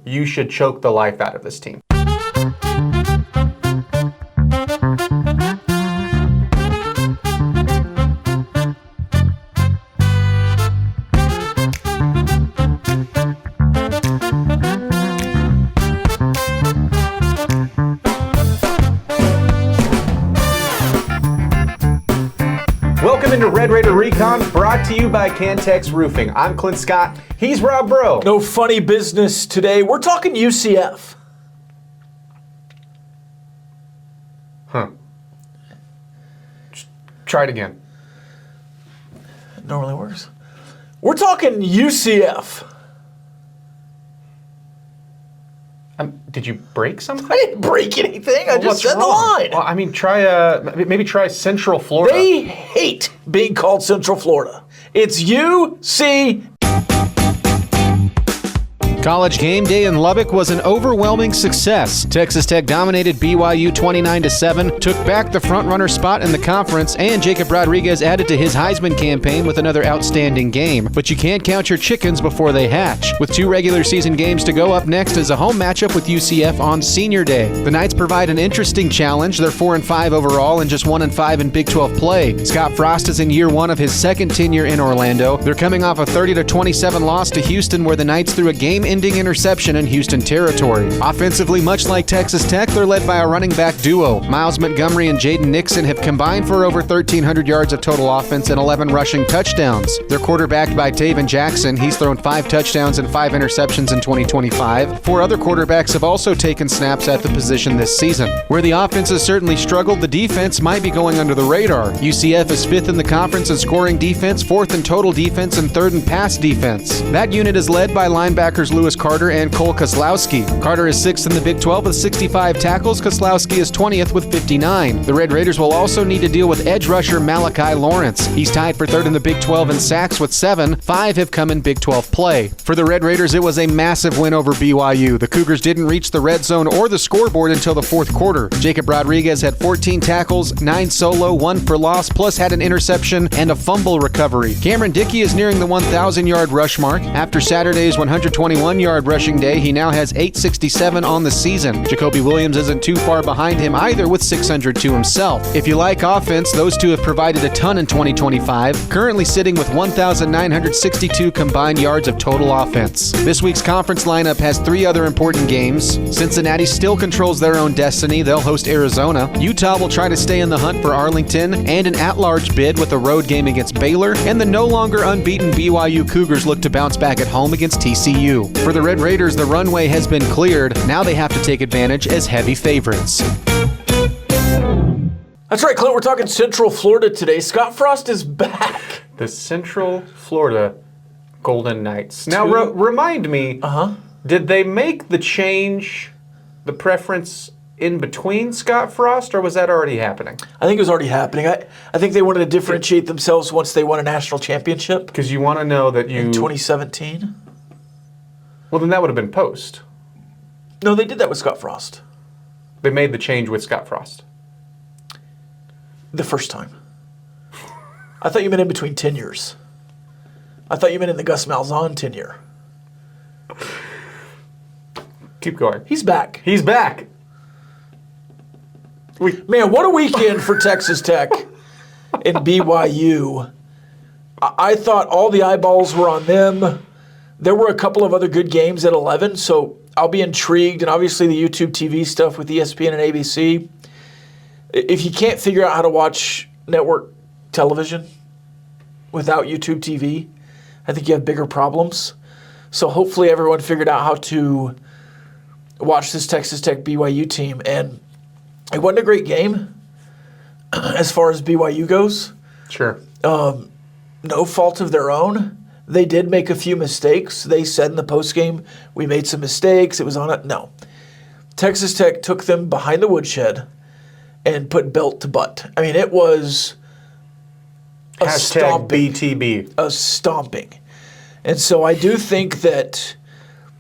you should choke the life out of this team. Welcome into Red Raider Recon, brought to you by Cantex Roofing. I'm Clint Scott. He's Rob Bro. No funny business today. We're talking UCF. Just try it again. It normally works. We're talking UCF. Did you break something? I didn't break anything. I just said the line. Well, I mean, maybe try Central Florida. They hate being called Central Florida. It's UC. College game day in Lubbock was an overwhelming success. Texas Tech dominated BYU 29-7, took back the front-runner spot in the conference, and Jacob Rodriguez added to his Heisman campaign with another outstanding game. But you can't count your chickens before they hatch. With 2 regular season games to go, up next is a home matchup with UCF on Senior Day. The Knights provide an interesting challenge. They're 4-5 overall and just 1-5 in Big 12 play. Scott Frost is in year 1 of his second tenure in Orlando. They're coming off a 30-27 loss to Houston, where the Knights threw a game-ending interception in Houston territory. Offensively, much like Texas Tech, they're led by a running back duo. Miles Montgomery and Jaden Nixon have combined for over 1,300 yards of total offense and 11 rushing touchdowns. They're quarterbacked by Taven Jackson. He's thrown 5 touchdowns and 5 interceptions in 2025. 4 other quarterbacks have also taken snaps at the position this season. Where the offense has certainly struggled, the defense might be going under the radar. UCF is 5th in the conference in scoring defense, 4th in total defense, and 3rd in pass defense. That unit is led by linebackers Lewis Carter and Cole Koslowski. Carter is 6th in the Big 12 with 65 tackles. Koslowski is 20th with 59. The Red Raiders will also need to deal with edge rusher Malachi Lawrence. He's tied for 3rd in the Big 12 in sacks with 7. 5 have come in Big 12 play. For the Red Raiders, it was a massive win over BYU. The Cougars didn't reach the red zone or the scoreboard until the 4th quarter. Jacob Rodriguez had 14 tackles, 9 solo, 1 for loss, plus had an interception and a fumble recovery. Cameron Dickey is nearing the 1,000-yard rush mark. After Saturday's 121-yard rushing day, he now has 867 on the season. Jacoby Williams isn't too far behind him either with 602 himself. If you like offense, those two have provided a ton in 2025, currently sitting with 1,962 combined yards of total offense. This week's conference lineup has 3 other important games. Cincinnati still controls their own destiny. They'll host Arizona. Utah will try to stay in the hunt for Arlington, and an at-large bid with a road game against Baylor, and the no longer unbeaten BYU Cougars look to bounce back at home against TCU. For the Red Raiders, the runway has been cleared. Now they have to take advantage as heavy favorites. That's right, Clint. We're talking Central Florida today. Scott Frost is back. The Central Florida Golden Knights. Now, remind me, did they make the change, the preference in between Scott Frost, or was that already happening? I think it was already happening. I think they wanted to differentiate themselves once they won a national championship. Because you want to know that in 2017. Well, then that would have been post. No, they did that with Scott Frost. They made the change with Scott Frost. The first time. I thought you meant in between tenures. I thought you meant in the Gus Malzahn tenure. Keep going. He's back. He's back. Man, what a weekend for Texas Tech and BYU. I thought all the eyeballs were on them. There were a couple of other good games at 11, so I'll be intrigued. And obviously the YouTube TV stuff with ESPN and ABC. If you can't figure out how to watch network television without YouTube TV, I think you have bigger problems. So hopefully everyone figured out how to watch this Texas Tech BYU team. And it wasn't a great game as far as BYU goes. Sure. No fault of their own. They did make a few mistakes. They said in the postgame, we made some mistakes. It was on it. No. Texas Tech took them behind the woodshed and put belt to butt. I mean, it was a stomping. BTB. A stomping. And so I do think that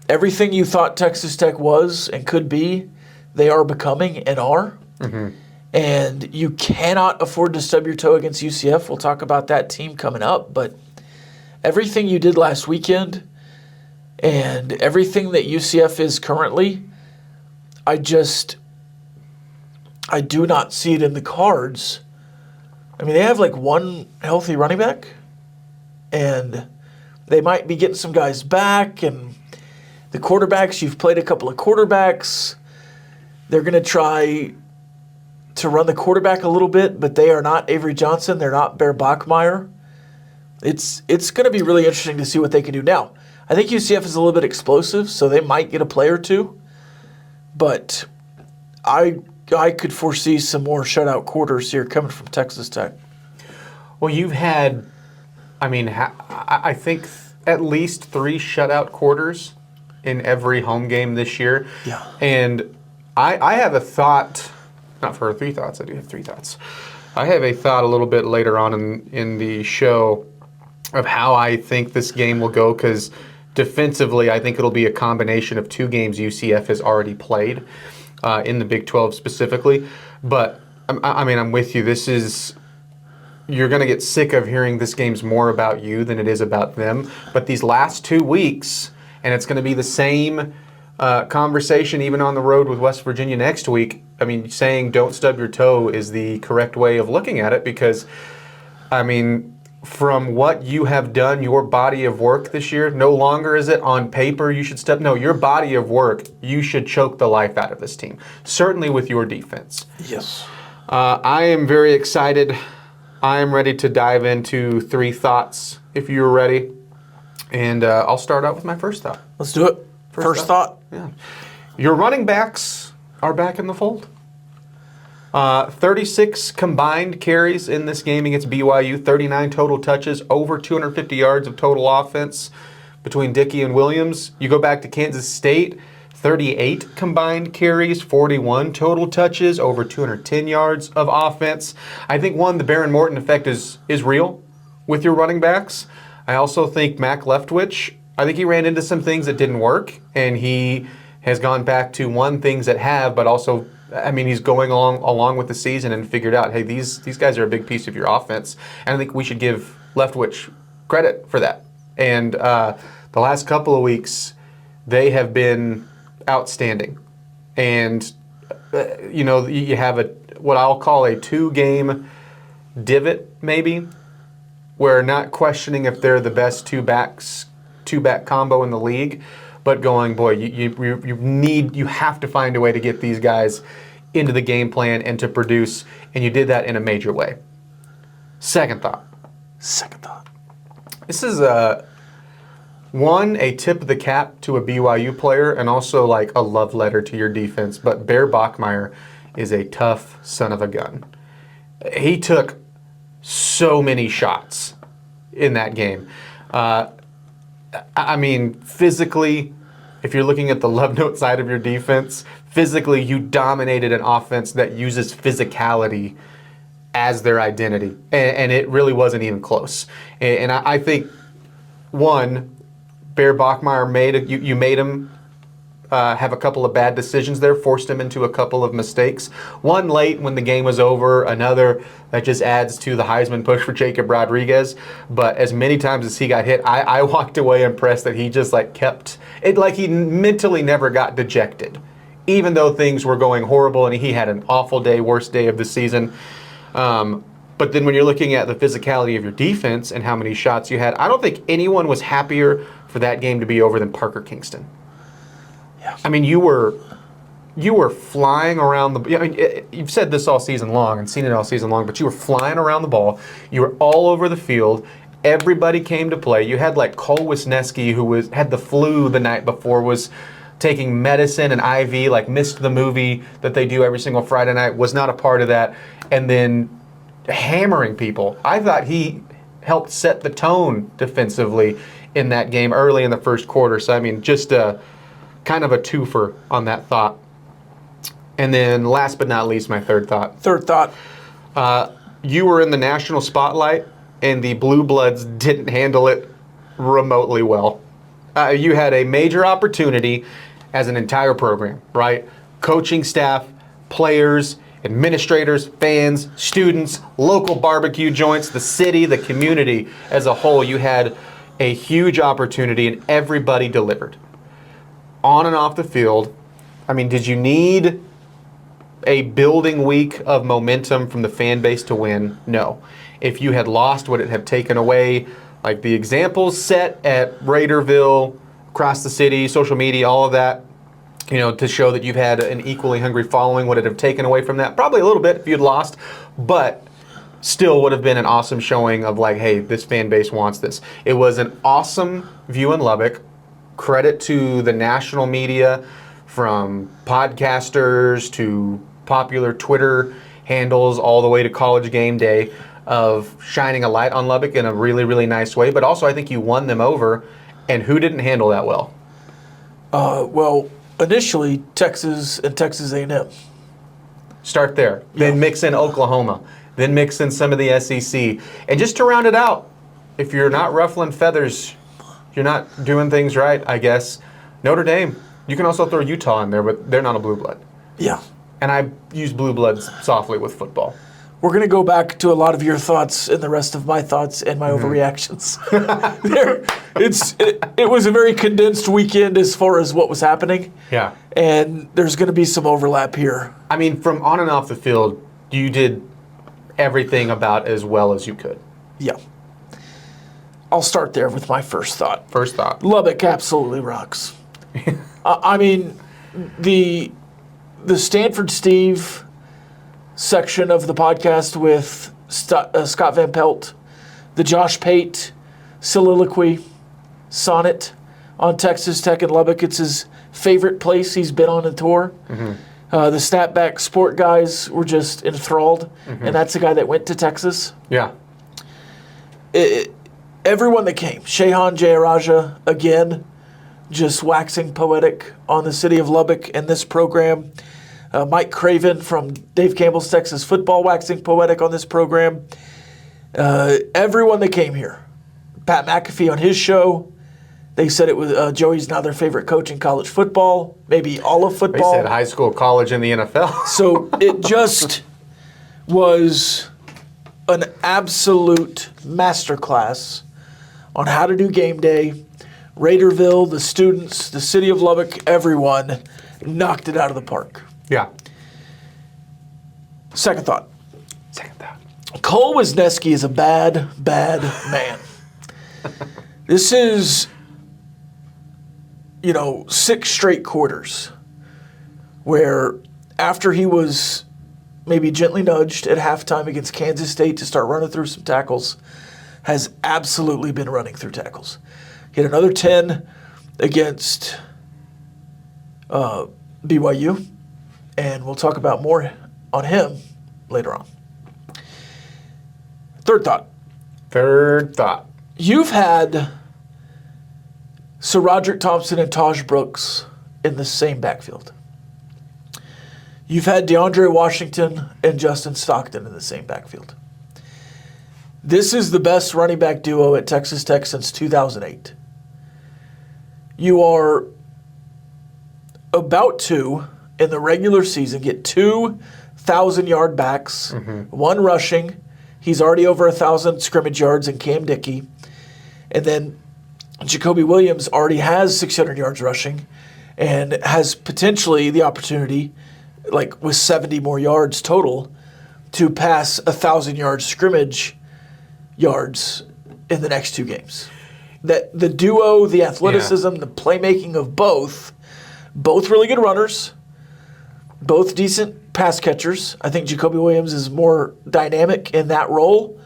everything you thought Texas Tech was and could be, they are becoming and are. Mm-hmm. And you cannot afford to stub your toe against UCF. We'll talk about that team coming up. But everything you did last weekend, And everything that UCF is currently, I do not see it in the cards. I mean, they have like one healthy running back, and they might be getting some guys back, and the quarterbacks, you've played a couple of quarterbacks. They're going to try to run the quarterback a little bit, but they are not Avery Johnson. They're not Bear Bachmeier. It's going to be really interesting to see what they can do. Now, I think UCF is a little bit explosive, so they might get a play or two. But I could foresee some more shutout quarters here coming from Texas Tech. Well, you've had, I think at least 3 shutout quarters in every home game this year. Yeah. And I have a thought, not for 3 thoughts, I do have 3 thoughts. I have a thought a little bit later on in the show of how I think this game will go, because defensively I think it'll be a combination of 2 games UCF has already played in the Big 12 specifically. But, I'm with you. You're going to get sick of hearing this game's more about you than it is about them. But these last 2 weeks, and it's going to be the same conversation even on the road with West Virginia next week. Saying don't stub your toe is the correct way of looking at it, because, from what you have done, your body of work this year, no longer is it on paper you should step. No, your body of work, you should choke the life out of this team. Certainly with your defense. Yes. I am very excited. I am ready to dive into 3 thoughts if you're ready. And I'll start out with my first thought. Let's do it. First thought. Yeah. Your running backs are back in the fold. 36 combined carries in this game against BYU, 39 total touches, over 250 yards of total offense between Dickey and Williams. You go back to Kansas State, 38 combined carries, 41 total touches, over 210 yards of offense. I think, the Baron Morton effect is real with your running backs. I also think Mac Leftwich, I think he ran into some things that didn't work, and he has gone back to things that have, but also, he's going along with the season and figured out, hey, these guys are a big piece of your offense, and I think we should give Leftwich credit for that. And the last couple of weeks, they have been outstanding. And, you have what I'll call a 2-game divot, maybe, where not questioning if they're the best two-back combo in the league, but going, boy, you have to find a way to get these guys into the game plan and to produce, and you did that in a major way. Second thought. This is a tip of the cap to a BYU player, and also like a love letter to your defense, but Bear Bachmeier is a tough son of a gun. He took so many shots in that game. Physically, if you're looking at the love note side of your defense, physically you dominated an offense that uses physicality as their identity. And it really wasn't even close. And I think, Bear Bachmeier you made him have a couple of bad decisions there, forced him into a couple of mistakes. One late when the game was over, another that just adds to the Heisman push for Jacob Rodriguez. But as many times as he got hit, I walked away impressed that he just kept it, he mentally never got dejected, even though things were going horrible and he had an awful day, worst day of the season. But then when you're looking at the physicality of your defense and how many shots you had, I don't think anyone was happier for that game to be over than Parker Kingston. Yeah. You were flying around you've said this all season long and seen it all season long, but you were flying around the ball. You were all over the field. Everybody came to play. You had Cole Wisniewski, who had the flu the night before, was taking medicine and IV, missed the movie that they do every single Friday night, was not a part of that, and then hammering people. I thought he helped set the tone defensively in that game early in the first quarter. So, just kind of a twofer on that thought. And then last but not least, my third thought. You were in the national spotlight, and the Blue Bloods didn't handle it remotely well. You had a major opportunity as an entire program, right? Coaching staff, players, administrators, fans, students, local barbecue joints, the city, the community as a whole. You had a huge opportunity, and everybody delivered. On and off the field, I mean, did you need a building week of momentum from the fan base to win? No. If you had lost, would it have taken away, like the examples set at Raiderville, across the city, social media, all of that, to show that you've had an equally hungry following? Would it have taken away from that? Probably a little bit if you'd lost, but still would have been an awesome showing of like, hey, this fan base wants this. It was an awesome view in Lubbock. Credit to the national media, from podcasters to popular Twitter handles all the way to College Game Day, of shining a light on Lubbock in a really, really nice way. But also I think you won them over. And who didn't handle that well? Well, initially Texas and Texas A&M. Start there. Then mix in Oklahoma. Then mix in some of the SEC. And just to round it out, if you're not ruffling feathers, you're not doing things right, I guess. Notre Dame. You can also throw Utah in there, but they're not a blue blood. Yeah. And I use blue bloods softly with football. We're going to go back to a lot of your thoughts and the rest of my thoughts and my overreactions. It was a very condensed weekend as far as what was happening. Yeah. And there's going to be some overlap here. I mean, from on and off the field, you did everything about as well as you could. Yeah. I'll start there with my first thought. First thought. Lubbock absolutely rocks. I mean, the Stanford Steve section of the podcast with Scott Van Pelt, the Josh Pate soliloquy, sonnet on Texas Tech and Lubbock. It's his favorite place he's been on a tour. Mm-hmm. The Snapback Sport guys were just enthralled, and that's the guy that went to Texas. Yeah. Everyone that came, Shehan Jayaraja, again, just waxing poetic on the city of Lubbock and this program. Mike Craven from Dave Campbell's Texas Football waxing poetic on this program. Everyone that came here. Pat McAfee on his show, they said it was Joey's now their favorite coach in college football, maybe all of football. They said high school, college, and the NFL. So it just was an absolute masterclass on how to do game day. Raiderville, the students, the city of Lubbock, everyone knocked it out of the park. Yeah. Second thought. Cole Wisniewski is a bad, bad man. This is, 6 straight quarters where after he was maybe gently nudged at halftime against Kansas State to start running through some tackles, has absolutely been running through tackles. He had another 10 against BYU, and we'll talk about more on him later on. Third thought. You've had Sir Roderick Thompson and Taj Brooks in the same backfield. You've had DeAndre Washington and Justin Stockton in the same backfield. This is the best running back duo at Texas Tech since 2008. You are about to, in the regular season, get 2 1,000-yard backs, one rushing. He's already over 1,000 scrimmage yards in Cam Dickey. And then Jacoby Williams already has 600 yards rushing and has potentially the opportunity, like with 70 more yards total, to pass 1,000 yards scrimmage yards in the next 2 games. That the duo, the athleticism, the playmaking of both really good runners, both decent pass catchers. I think Jacoby Williams is more dynamic in that role,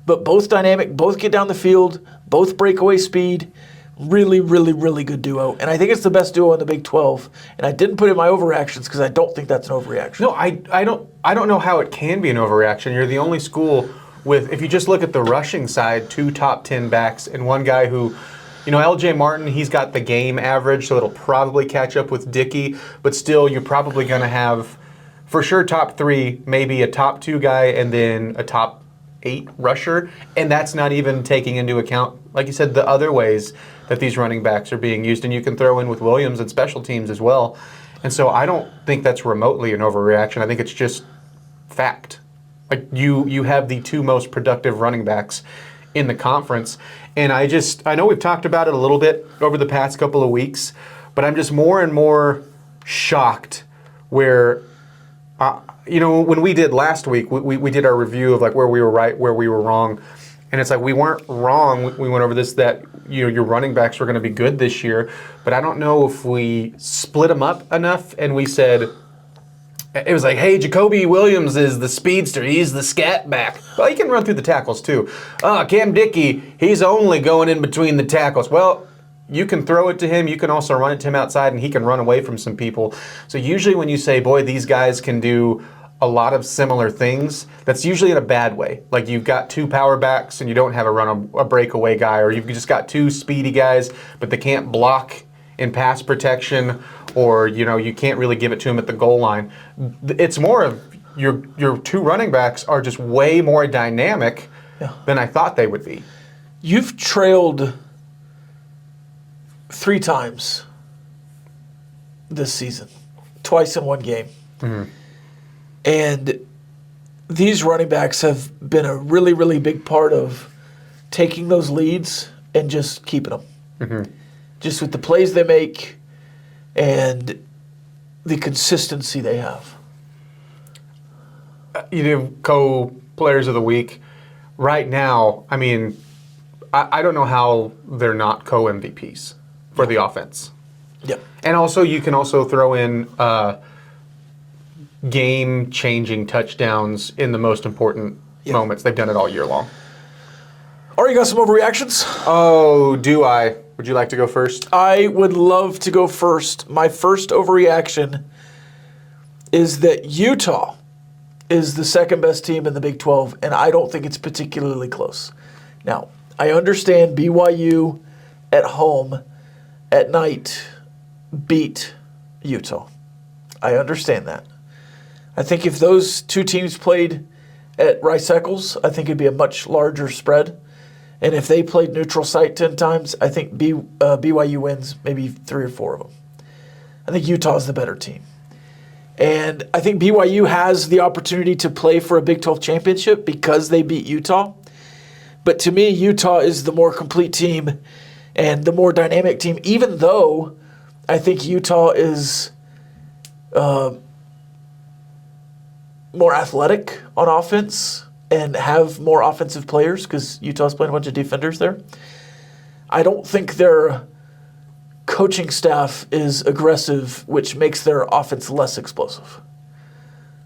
but both dynamic, both get down the field, both breakaway speed. Really, really, really good duo. And I think it's the best duo in the Big 12. And I didn't put in my overreactions because I don't think that's an overreaction. No, I don't know how it can be an overreaction. You're the only school with, if you just look at the rushing side, 2 top 10 backs and one guy who, LJ Martin, he's got the game average, so it'll probably catch up with Dickey, but still you're probably going to have, for sure, top 3, maybe a top 2 guy, and then a top 8 rusher, and that's not even taking into account, like you said, the other ways that these running backs are being used, and you can throw in with Williams and special teams as well. And so I don't think that's remotely an overreaction. I think it's just fact. Like you have the 2 most productive running backs in the conference. And I know we've talked about it a little bit over the past couple of weeks, but I'm just more and more shocked where, when we did last week, we did our review of like where we were right, where we were wrong. And it's like we weren't wrong. We went over this, that your running backs were going to be good this year. But I don't know if we split them up enough and we said, it was like, hey, Jacoby Williams is the speedster. He's the scat back. Well, he can run through the tackles too. Cam Dickey, he's only going in between the tackles. Well, you can throw it to him. You can also run it to him outside, and he can run away from some people. So usually when you say, boy, these guys can do a lot of similar things, that's usually in a bad way. Like you've got two power backs and you don't have a breakaway guy, or you've just got two speedy guys, but they can't block in pass protection, or you can't really give it to him at the goal line. It's more of your two running backs are just way more dynamic than I thought they would be. You've trailed 3 times this season, twice in one game. Mm-hmm. And these running backs have been a really, really big part of taking those leads and just keeping them. Mm-hmm. Just with the plays they make and the consistency they have. Co-players of the week. Right now, I mean, I don't know how they're not co-MVPs for the offense. Yeah. And also, you can also throw in game-changing touchdowns in the most important moments. They've done it all year long. All right, you got some overreactions? Oh, do I? Would you like to go first? I would love to go first. My first overreaction is that Utah is the second best team in the Big 12, and I don't think it's particularly close. Now, I understand BYU at home at night beat Utah. I understand that. I think if those two teams played at Rice-Eccles, I think it'd be a much larger spread. And if they played neutral site 10 times, I think BYU wins maybe 3 or 4 of them. I think Utah's the better team. And I think BYU has the opportunity to play for a Big 12 championship because they beat Utah. But to me, Utah is the more complete team and the more dynamic team, even though I think Utah is more athletic on offense and have more offensive players because Utah's playing a bunch of defenders there. I don't think their coaching staff is aggressive, which makes their offense less explosive.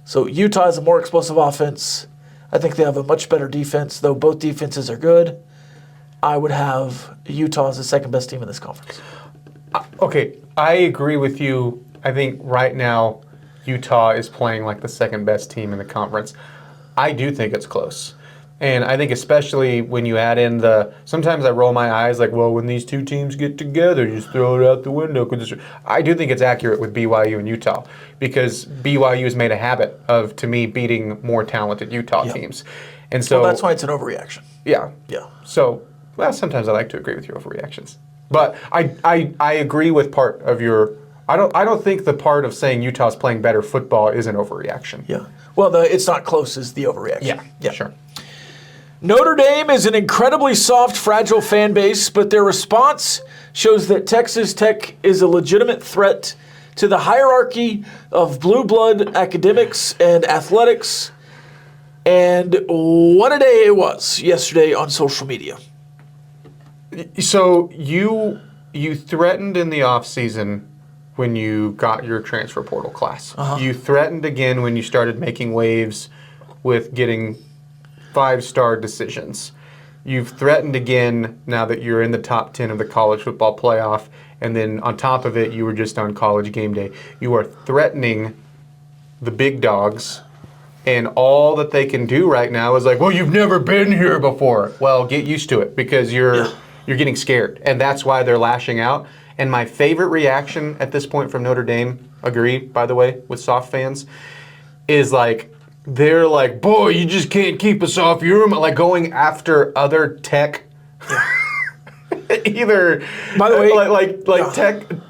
So Utah has a more explosive offense. I think they have a much better defense, though both defenses are good. I would have Utah as the second best team in this conference. Okay, I agree with you. I think right now Utah is playing like the second best team in the conference. I do think it's close. And I think especially when you add in sometimes I roll my eyes like, well, when these two teams get together, you just throw it out the window. I do think it's accurate with BYU and Utah because BYU has made a habit of, to me, beating more talented Utah teams. And so that's why it's an overreaction. Yeah. Yeah. So, sometimes I like to agree with your overreactions. But I agree with part of your I don't think the part of saying Utah's playing better football is an overreaction. Yeah. Well, it's not close as the overreaction. Yeah, sure. Notre Dame is an incredibly soft, fragile fan base, but their response shows that Texas Tech is a legitimate threat to the hierarchy of blue blood academics and athletics. And what a day it was yesterday on social media. So you threatened in the offseason when you got your transfer portal class. Uh-huh. You threatened again when you started making waves with getting 5-star decisions. You've threatened again now that you're in the top 10 of the college football playoff, and then on top of it, you were just on College Game Day. You are threatening the big dogs, and all that they can do right now is like, well, you've never been here before. Well, get used to it because you're getting scared, and that's why they're lashing out. And my favorite reaction at this point from Notre Dame, agree, by the way, with soft fans, is like, they're like, boy, you just can't keep us off your room. Like going after other Tech, either, by the way, like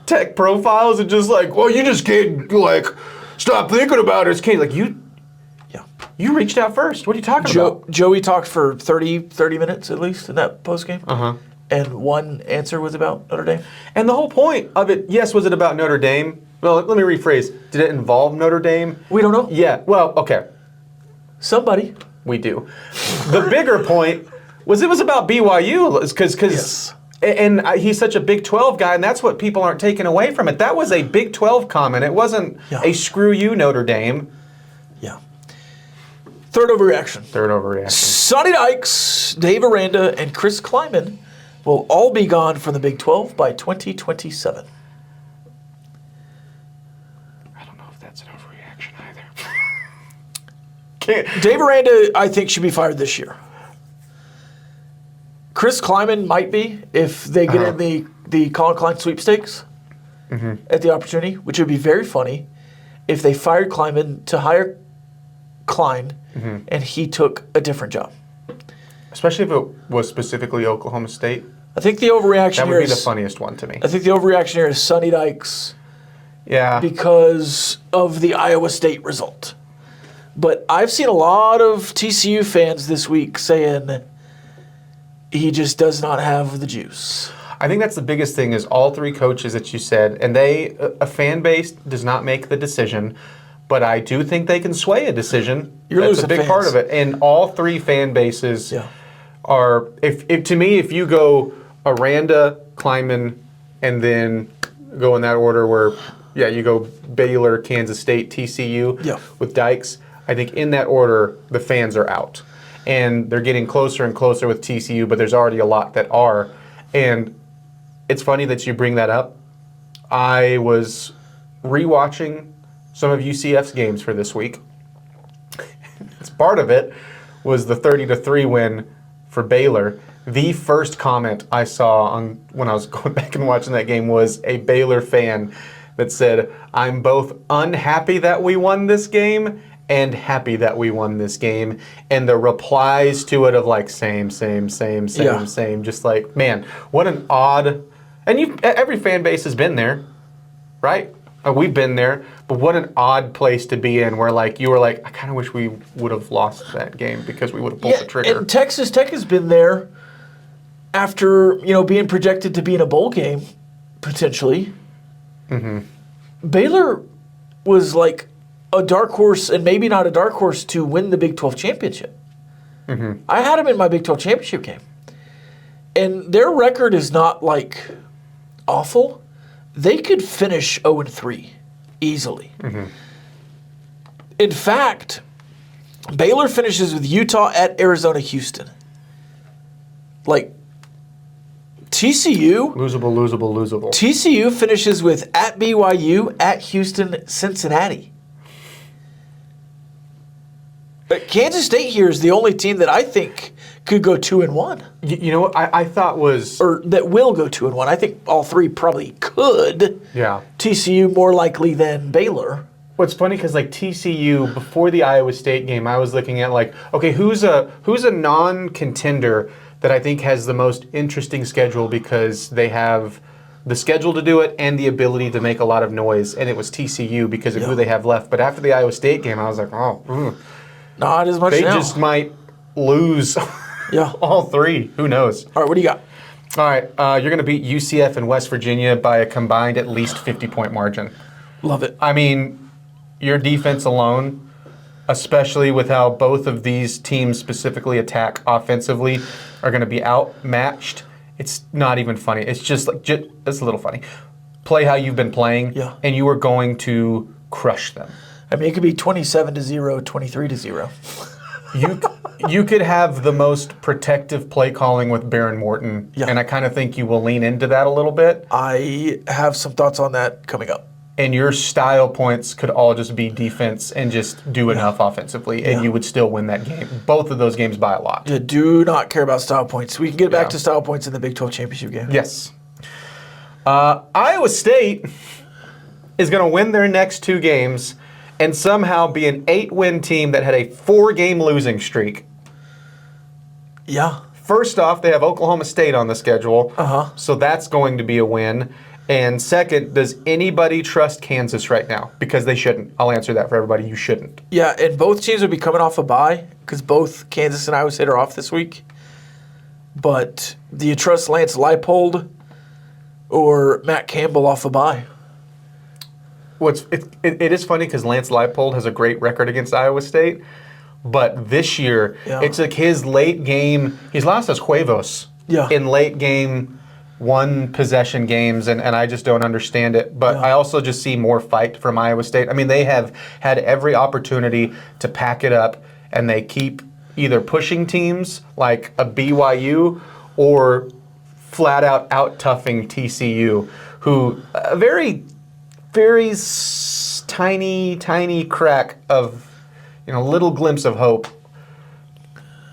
tech profiles and just like, well, you just can't like stop thinking about it. It's like you, You reached out first. What are you talking about? Joey talked for 30 minutes at least in that postgame. Uh-huh. And one answer was about Notre Dame. And the whole point of it, yes, was it about Notre Dame? Well, let me rephrase. Did it involve Notre Dame? We don't know. Yeah, well, okay. Somebody. We do. The bigger point was it was about BYU because Yes. and he's such a Big 12 guy, and that's what people aren't taking away from it. That was a Big 12 comment. It wasn't a screw you Notre Dame. Yeah. Third overreaction. Sonny Dykes, Dave Aranda, and Chris Kleiman will all be gone from the Big 12 by 2027. I don't know if that's an overreaction either. Dave Aranda, I think, should be fired this year. Chris Kleiman might be if they get in the Colin Klein sweepstakes at the opportunity, which would be very funny if they fired Kleiman to hire Klein and he took a different job. Especially if it was specifically Oklahoma State. I think the overreaction That here would be is the funniest one to me. I think the overreaction here is Sonny Dykes Yeah. because of the Iowa State result. But I've seen a lot of TCU fans this week saying he just does not have the juice. I think that's the biggest thing is all three coaches that you said, and a fan base does not make the decision, but I do think they can sway a decision. You're that's losing a big fans. part of it. And all three fan bases are, if to me, if you go Aranda, Kleiman, and then go in that order where, you go Baylor, Kansas State, TCU with Dykes, I think in that order, the fans are out. And they're getting closer and closer with TCU, but there's already a lot that are. And it's funny that you bring that up. I was rewatching some of UCF's games for this week. It's part of it was the 30-3 win for Baylor. The first comment I saw when I was going back and watching that game was a Baylor fan that said, "I'm both unhappy that we won this game and happy that we won this game." And the replies to it of like same. Just like, man, what an odd. And every fan base has been there, right? We've been there, but what an odd place to be in where like you were like, I kind of wish we would have lost that game because we would have pulled the trigger. And Texas Tech has been there after, being projected to be in a bowl game, potentially. Baylor was like a dark horse, and maybe not a dark horse, to win the Big 12 championship. I had them in my Big 12 championship game. And their record is not like awful. They could finish 0-3 easily. In fact, Baylor finishes with Utah at Arizona, Houston. Like, TCU. Losable. TCU finishes with at BYU, at Houston, Cincinnati. But Kansas State here is the only team that I think could go 2-1. You know what I thought was... Or that will go 2-1. I think all three probably could. Yeah. TCU more likely than Baylor. What's funny because like TCU before the Iowa State game, I was looking at like, okay, who's a non-contender that I think has the most interesting schedule because they have the schedule to do it and the ability to make a lot of noise, and it was TCU because of who they have left. But after the Iowa State game, I was like, not as much. They now. just might lose. All three. Who knows? All right, what do you got? All right, you're going to beat UCF and West Virginia by a combined at least 50-point margin. Love it. I mean, your defense alone, especially with how both of these teams specifically attack offensively, are going to be outmatched. It's not even funny. It's just like, it's a little funny. Play how you've been playing, and you are going to crush them. I mean, it could be 27-0, 23-0. You could have the most protective play calling with Baron Morton, and I kind of think you will lean into that a little bit. I have some thoughts on that coming up. And your style points could all just be defense and just do enough offensively, and you would still win that game. Both of those games by a lot. You do not care about style points. We can get back to style points in the Big 12 championship game. Yes. Iowa State is going to win their next two games and somehow be an 8-win team that had a 4-game losing streak. Yeah. First off, they have Oklahoma State on the schedule, so that's going to be a win. And second, does anybody trust Kansas right now? Because they shouldn't. I'll answer that for everybody. You shouldn't. Yeah, and both teams would be coming off a bye because both Kansas and Iowa State are off this week. But do you trust Lance Leipold or Matt Campbell off a bye? It is funny because Lance Leipold has a great record against Iowa State, but this year it's like his late game. He's lost his huevos in late game, one possession games, and I just don't understand it. But I also just see more fight from Iowa State. I mean, they have had every opportunity to pack it up, and they keep either pushing teams like a BYU or flat out toughing TCU, who a very tiny crack of, little glimpse of hope,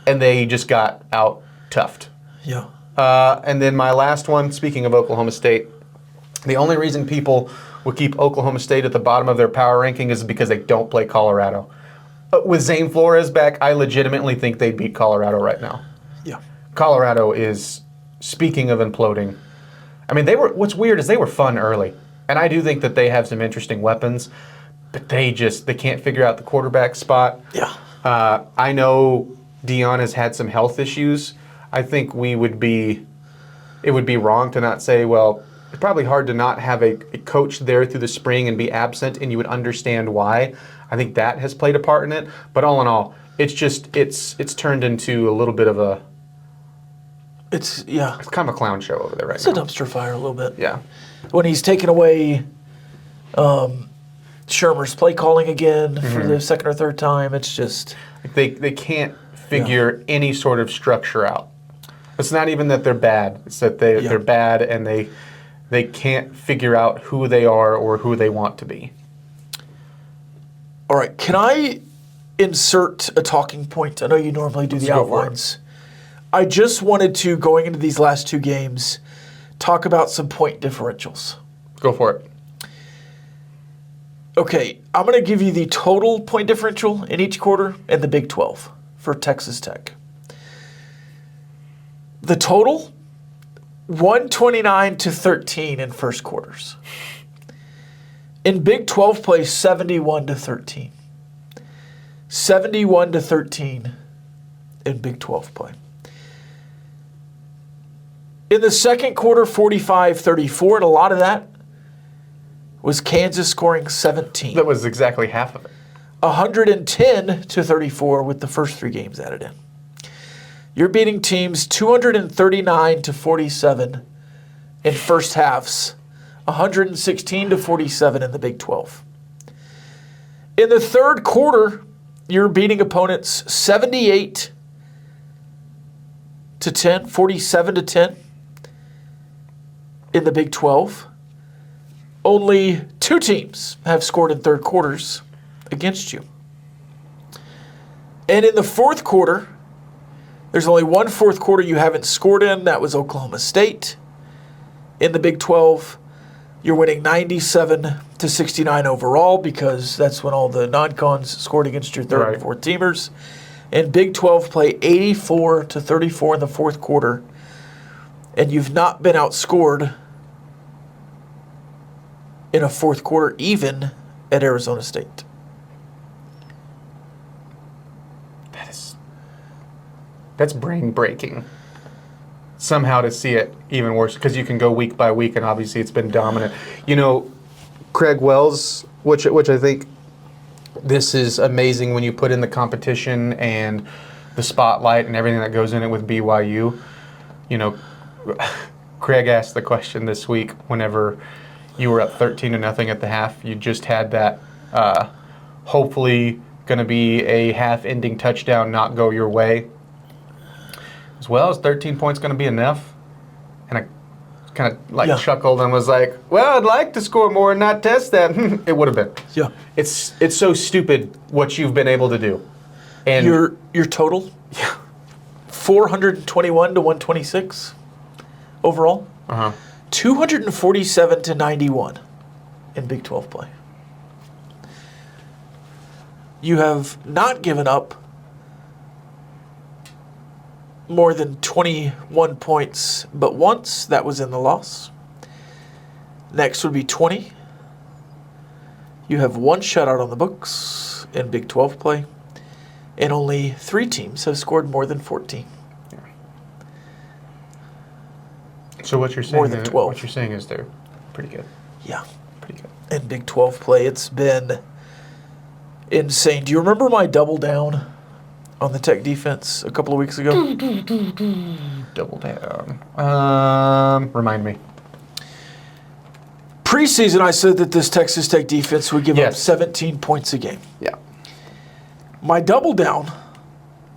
and they just got out toughed. Yeah. And then my last one, speaking of Oklahoma State, the only reason people would keep Oklahoma State at the bottom of their power ranking is because they don't play Colorado. With Zane Flores back, I legitimately think they beat Colorado right now. Yeah. Colorado is, speaking of imploding, I mean, what's weird is they were fun early. And I do think that they have some interesting weapons, but they can't figure out the quarterback spot. Yeah. I know Dion has had some health issues. I think it would be wrong to not say, well, it's probably hard to not have a coach there through the spring and be absent, and you would understand why. I think that has played a part in it. But all in all, it's turned into a little bit of a... It's kind of a clown show over there right now. It's a dumpster fire a little bit. Yeah. When he's taken away Shermer's play calling again for the second or third time, it's just... They can't figure any sort of structure out. It's not even that they're bad. It's that they're bad and they can't figure out who they are or who they want to be. All right. Can I insert a talking point? I know you normally do the outlines. I just wanted to, going into these last two games, talk about some point differentials. Go for it. Okay, I'm going to give you the total point differential in each quarter and the Big 12 for Texas Tech. The total, 129-13 in first quarters. In Big 12 play, 71-13. 71-13 in Big 12 play. In the second quarter, 45-34, and a lot of that was Kansas scoring 17. That was exactly half of it. 110-34 with the first three games added in. You're beating teams 239-47 in first halves, 116-47 in the Big 12. In the third quarter, you're beating opponents 78-10, 47-10 in the Big 12. Only two teams have scored in third quarters against you. And in the fourth quarter, there's only one fourth quarter you haven't scored in. That was Oklahoma State. In the Big 12, you're winning 97-69 overall because that's when all the non-cons scored against your third and fourth teamers. And Big 12 play 84-34 in the fourth quarter. And you've not been outscored in a fourth quarter even at Arizona State. That's brain-breaking. Somehow to see it even worse, because you can go week by week, and obviously it's been dominant. You know, Craig Wells, which I think this is amazing when you put in the competition and the spotlight and everything that goes in it with BYU. You know, Craig asked the question this week whenever you were up 13-0 at the half. You just had that hopefully going to be a half-ending touchdown not go your way. As well as 13 points going to be enough? And I kind of chuckled and was like, well, I'd like to score more and not test that. It would have been. Yeah. It's so stupid what you've been able to do. And your total? Yeah. 421-126 overall. 247-91 in Big 12 play. You have not given up more than 21 points but once. That was in the loss. Next would be 20. You have 1 shutout on the books in Big 12 play, and only 3 teams have scored more than 14. So what you're saying? More than 12. What you're saying is they're pretty good. Yeah. Pretty good. In Big 12 play, it's been insane. Do you remember my double down on the Tech defense a couple of weeks ago? Double down. Remind me. Preseason, I said that this Texas Tech defense would give up Yes. 17 points a game. Yeah. My double down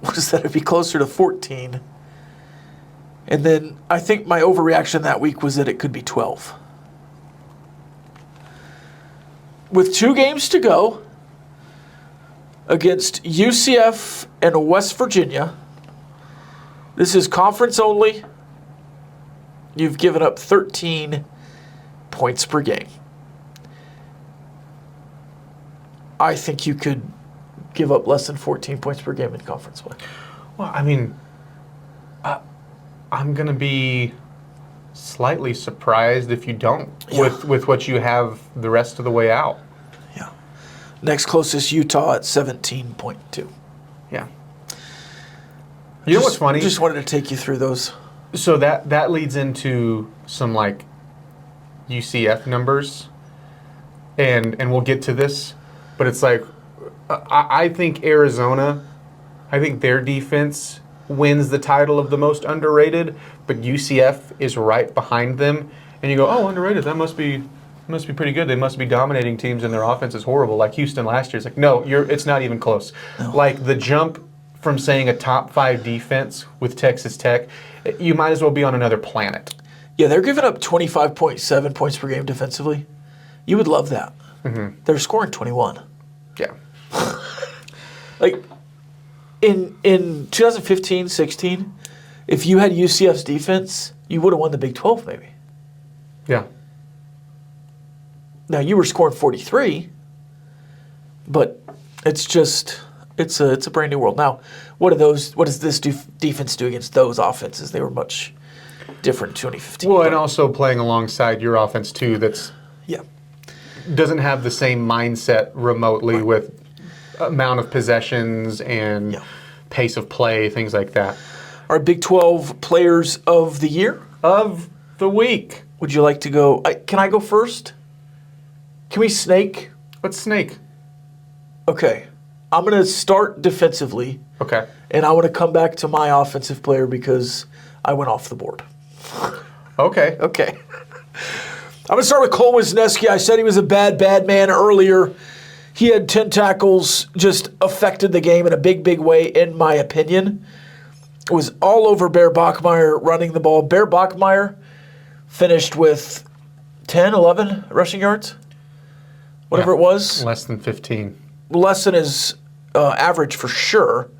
was that it'd be closer to 14. And then I think my overreaction that week was that it could be 12. With 2 games to go against UCF and West Virginia, this is conference only. You've given up 13 points per game. I think you could give up less than 14 points per game in conference play. Well, I mean, I'm going to be slightly surprised if you don't with what you have the rest of the way out. Yeah. Next closest, Utah at 17.2. Yeah. You know what's funny? Just wanted to take you through those. So that leads into some like UCF numbers, and we'll get to this, but it's like I think Arizona, I think their defense wins the title of the most underrated, but UCF is right behind them, and you go, oh, underrated, that must be pretty good. They must be dominating teams, and their offense is horrible, like Houston last year. It's like, no, it's not even close. No. Like the jump from saying a top 5 defense with Texas Tech, you might as well be on another planet. Yeah, they're giving up 25.7 points per game defensively. You would love that. Mm-hmm. They're scoring 21. Yeah. Like, in 2015-16, if you had UCF's defense, you would have won the Big 12 maybe. Yeah. Now, you were scoring 43, but it's a brand new world. Now, what does this defense do against those offenses? They were much different in 2015. Well, and also playing alongside your offense too, that's doesn't have the same mindset remotely with amount of possessions and pace of play, things like that. Our Big 12 players of the year? Of the week. Would you like to go? Can I go first? Can we snake? Let's snake. Okay. I'm going to start defensively. Okay. And I want to come back to my offensive player because I went off the board. Okay. Okay. I'm going to start with Cole Wisniewski. I said he was a bad man earlier. He had 10 tackles, just affected the game in a big way, in my opinion. It was all over Bear Bachmeier running the ball. Bear Bachmeier finished with 10, 11 rushing yards, whatever it was. Less than 15. Less than his average for sure.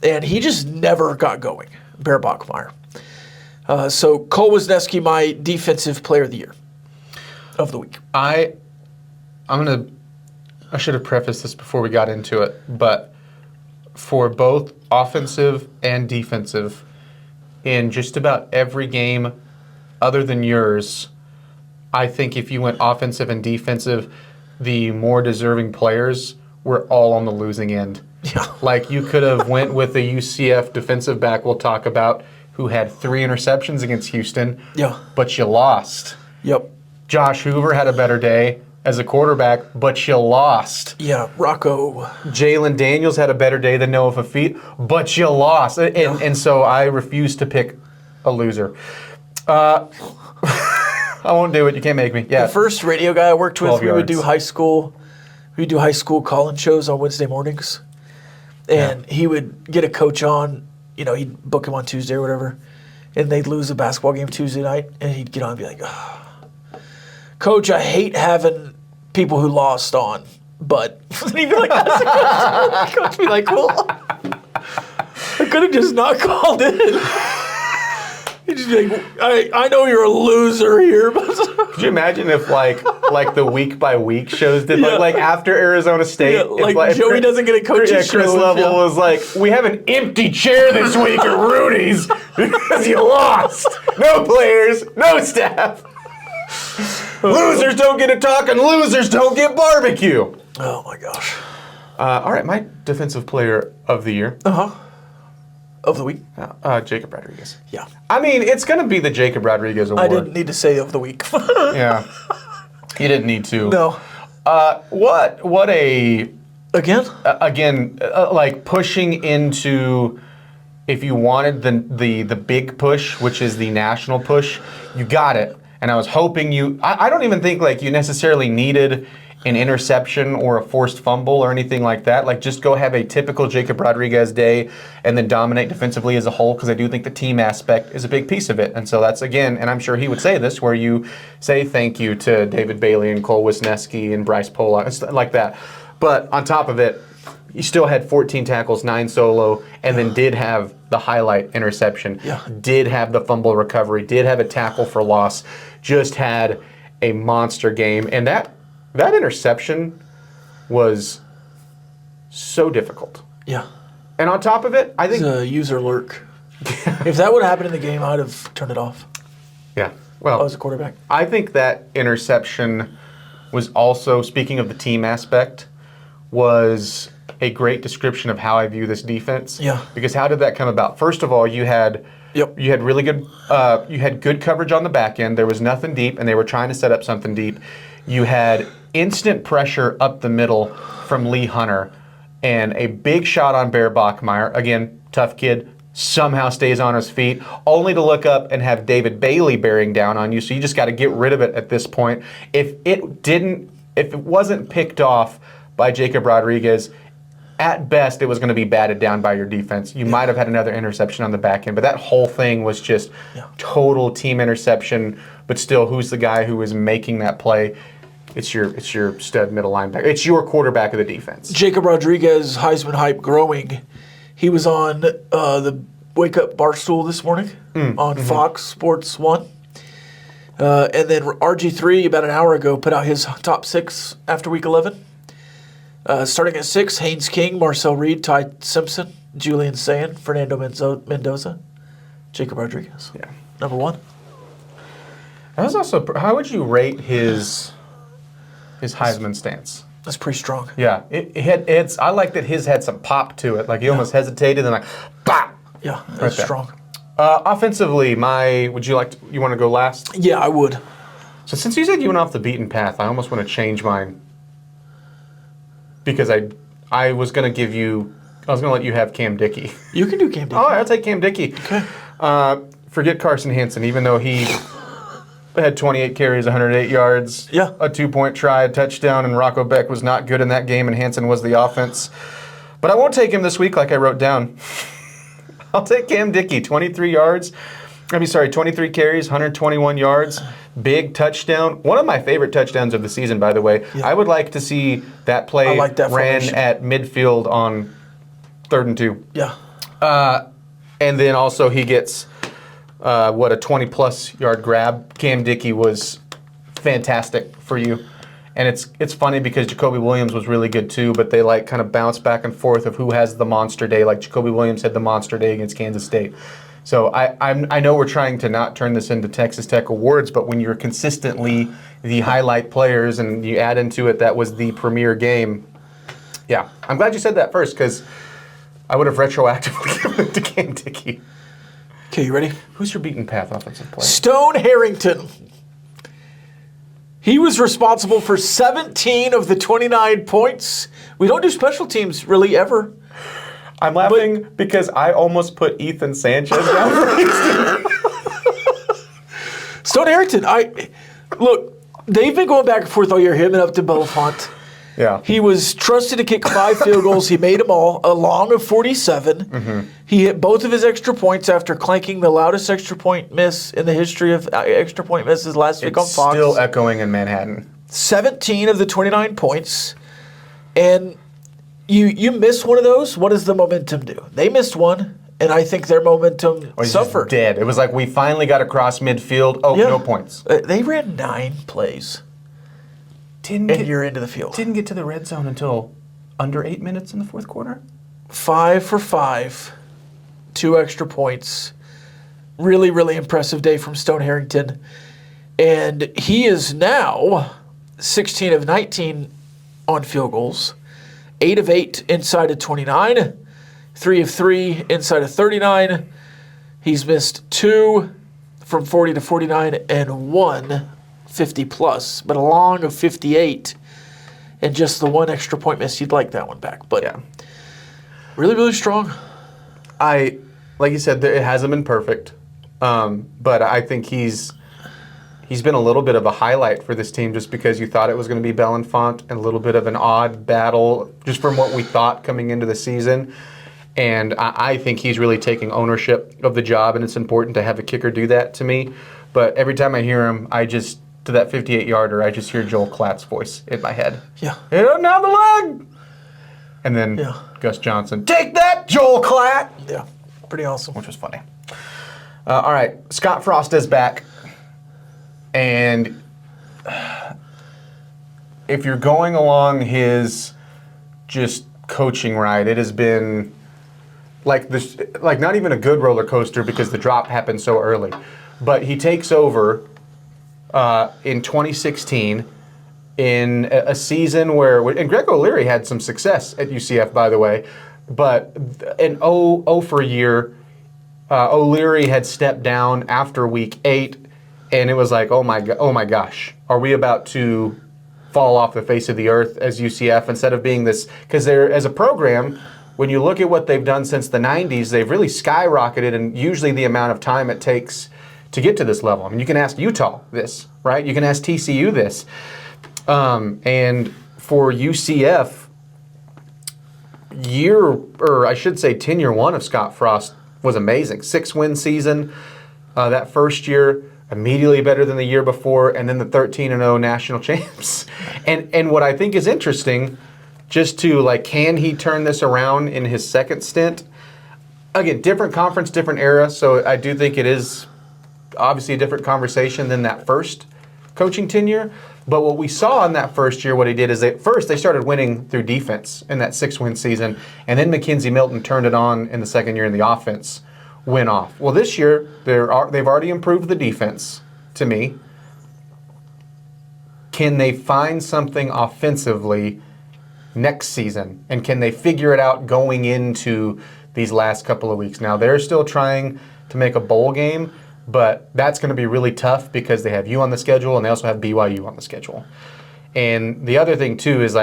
And he just never got going, Bear Bachmeier. So Cole Wisniewski, my defensive player of the year, of the week. I should have prefaced this before we got into it, but for both offensive and defensive, in just about every game other than yours, I think if you went offensive and defensive, the more deserving players were all on the losing end. Yeah. Like you could have went with the UCF defensive back we'll talk about who had 3 interceptions against Houston, but you lost. Yep. Josh Hoover had a better day as a quarterback, but you lost. Yeah, Rocco. Jalen Daniels had a better day than Noah Fafit, but you lost. And so I refuse to pick a loser. I won't do it. You can't make me. Yeah. The first radio guy I worked with, we would do high school call-in shows on Wednesday mornings. And he would get a coach on, he'd book him on Tuesday or whatever, and they'd lose a basketball game Tuesday night, and he'd get on and be like, Coach, I hate having people who lost on, but he'd be like, Coach would be like, well, I could have just not called in. He'd just be like, I know you're a loser here, but could you imagine if like the week by week shows did like after Arizona State, like Joey doesn't get a coach's show. Chris Level was like, we have an empty chair this week at Rudy's because you lost. No players, no staff. Losers don't get to talk, and losers don't get barbecue. Oh, my gosh. All right, my defensive player of the year. Of the week? Jacob Rodriguez. Yeah. I mean, it's going to be the Jacob Rodriguez award. I didn't need to say of the week. Yeah. You didn't need to. No. What a... Again? Like pushing into... If you wanted the big push, which is the national push, you got it. And I was hoping you... I don't even think like you necessarily needed an interception or a forced fumble or anything like that. Like just go have a typical Jacob Rodriguez day and then dominate defensively as a whole, because I do think the team aspect is a big piece of it. And so that's, again, and I'm sure he would say this, where you say thank you to David Bailey and Cole Wisniewski and Bryce Pollock, like that. But on top of it, he still had 14 tackles, 9 solo, and then did have the highlight interception, did have the fumble recovery, did have a tackle for loss, just had a monster game. And that interception was so difficult. Yeah. And on top of it, I think... It's a user lurk. If that would have happened in the game, I would have turned it off. Yeah. Well, I was a quarterback. I think that interception was also, speaking of the team aspect, was a great description of how I view this defense. Yeah. Because how did that come about? First of all, you had really good you had good coverage on the back end. There was nothing deep, and they were trying to set up something deep. You had instant pressure up the middle from Lee Hunter, and a big shot on Bear Bachmeier. Again, tough kid, somehow stays on his feet, only to look up and have David Bailey bearing down on you. So you just got to get rid of it at this point. If it wasn't picked off by Jacob Rodriguez, at best, it was going to be batted down by your defense. You might have had another interception on the back end, but that whole thing was just total team interception. But still, who's the guy who is making that play? It's your stud middle linebacker. It's your quarterback of the defense. Jacob Rodriguez, Heisman hype growing. He was on the Wake Up Barstool this morning on Fox Sports 1. And then RG3, about an hour ago, put out his top 6 after Week 11. Starting at 6, Haynes King, Marcel Reed, Ty Simpson, Julian Sayin, Fernando Mendoza, Jacob Rodriguez. Yeah. Number 1. That was also. How would you rate his Heisman stance? That's pretty strong. Yeah, I like that his had some pop to it. Like he almost hesitated and like, bop. Yeah, that's strong. Offensively, would you want to go last? Yeah, I would. So since you said you went off the beaten path, I almost want to change mine. Because I was going to let you have Cam Dickey. You can do Cam Dickey. All right, I'll take Cam Dickey. Okay. Forget Carson Hansen, even though he had 28 carries, 108 yards, a 2-point try, a touchdown, and Rocco Beck was not good in that game, and Hansen was the offense. But I won't take him this week like I wrote down. I'll take Cam Dickey, 23 carries, 121 yards, big touchdown. One of my favorite touchdowns of the season, by the way. Yeah. I would like to see that play ran formation at midfield on 3rd and 2. Yeah. And then also he gets, a 20-plus yard grab. Cam Dickey was fantastic for you. And it's funny because Jacoby Williams was really good too, but they like kind of bounce back and forth of who has the monster day. Like Jacoby Williams had the monster day against Kansas State. So I know we're trying to not turn this into Texas Tech awards, but when you're consistently the highlight players and you add into it that was the premier game, yeah. I'm glad you said that first because I would have retroactively given it to Cam Dickey. Okay, you ready? Who's your beaten path offensive player? Stone Harrington. He was responsible for 17 of the 29 points. We don't do special teams really ever. I'm laughing because I almost put Ethan Sanchez down for Houston. Stone Harrington, look, they've been going back and forth all year, him and Upton Belafont. Yeah. He was trusted to kick 5 field goals. He made them all, a long of 47. Mm-hmm. He hit both of his extra points after clanking the loudest extra point miss in the history of extra point misses last week on Fox. Still echoing in Manhattan. 17 of the 29 points. And you miss one of those, what does the momentum do? They missed one, and I think their momentum suffered. Just dead. It was like we finally got across midfield. Oh, no points. They ran 9 plays. You're into the field. Didn't get to the red zone until under 8 minutes in the fourth quarter. 5 for 5, 2 extra points. Really, really impressive day from Stone Harrington. And he is now 16 of 19 on field goals, 8 of 8 inside of 29, 3 of 3 inside of 39. He's missed 2 from 40 to 49 and 1 50 plus, but a long of 58 and just the 1 extra point miss. You'd like that one back, but Yeah. really, really strong. Like you said, it hasn't been perfect, but I think he's been a little bit of a highlight for this team just because you thought it was going to be Belenfant and a little bit of an odd battle just from what we thought coming into the season. And I think he's really taking ownership of the job, and it's important to have a kicker do that to me. But every time I hear him, to that 58-yarder, I just hear Joel Klatt's voice in my head. Yeah. Hit him down the leg! And then Gus Johnson, take that, Joel Klatt! Yeah, pretty awesome. Which was funny. All right, Scott Frost is back. And if you're going along his just coaching ride, it has been like not even a good roller coaster because the drop happened so early. But he takes over in 2016 in a season and Greg O'Leary had some success at UCF, by the way, but for a year, O'Leary had stepped down after week 8, and it was like, oh my gosh, are we about to fall off the face of the earth as UCF instead of being this? Because they're, as a program, when you look at what they've done since the 90s, they've really skyrocketed, and usually the amount of time it takes to get to this level. I mean, you can ask Utah this, right? You can ask TCU this. And for UCF, tenure 1 of Scott Frost was amazing. 6-win season that first year, immediately better than the year before, and then the 13-0 national champs. And what I think is interesting, just to can he turn this around in his second stint? Again, different conference, different era, so I do think it is obviously a different conversation than that first coaching tenure. But what we saw in that first year, what he did is they started winning through defense in that 6-win season, and then Mackenzie Milton turned it on in the second year, and the offense went off. Well, this year they've already improved the defense. To me, can they find something offensively next season, and can they figure it out going into these last couple of weeks? Now they're still trying to make a bowl game, but that's going to be really tough because they have you on the schedule and they also have BYU on the schedule. And the other thing, too, is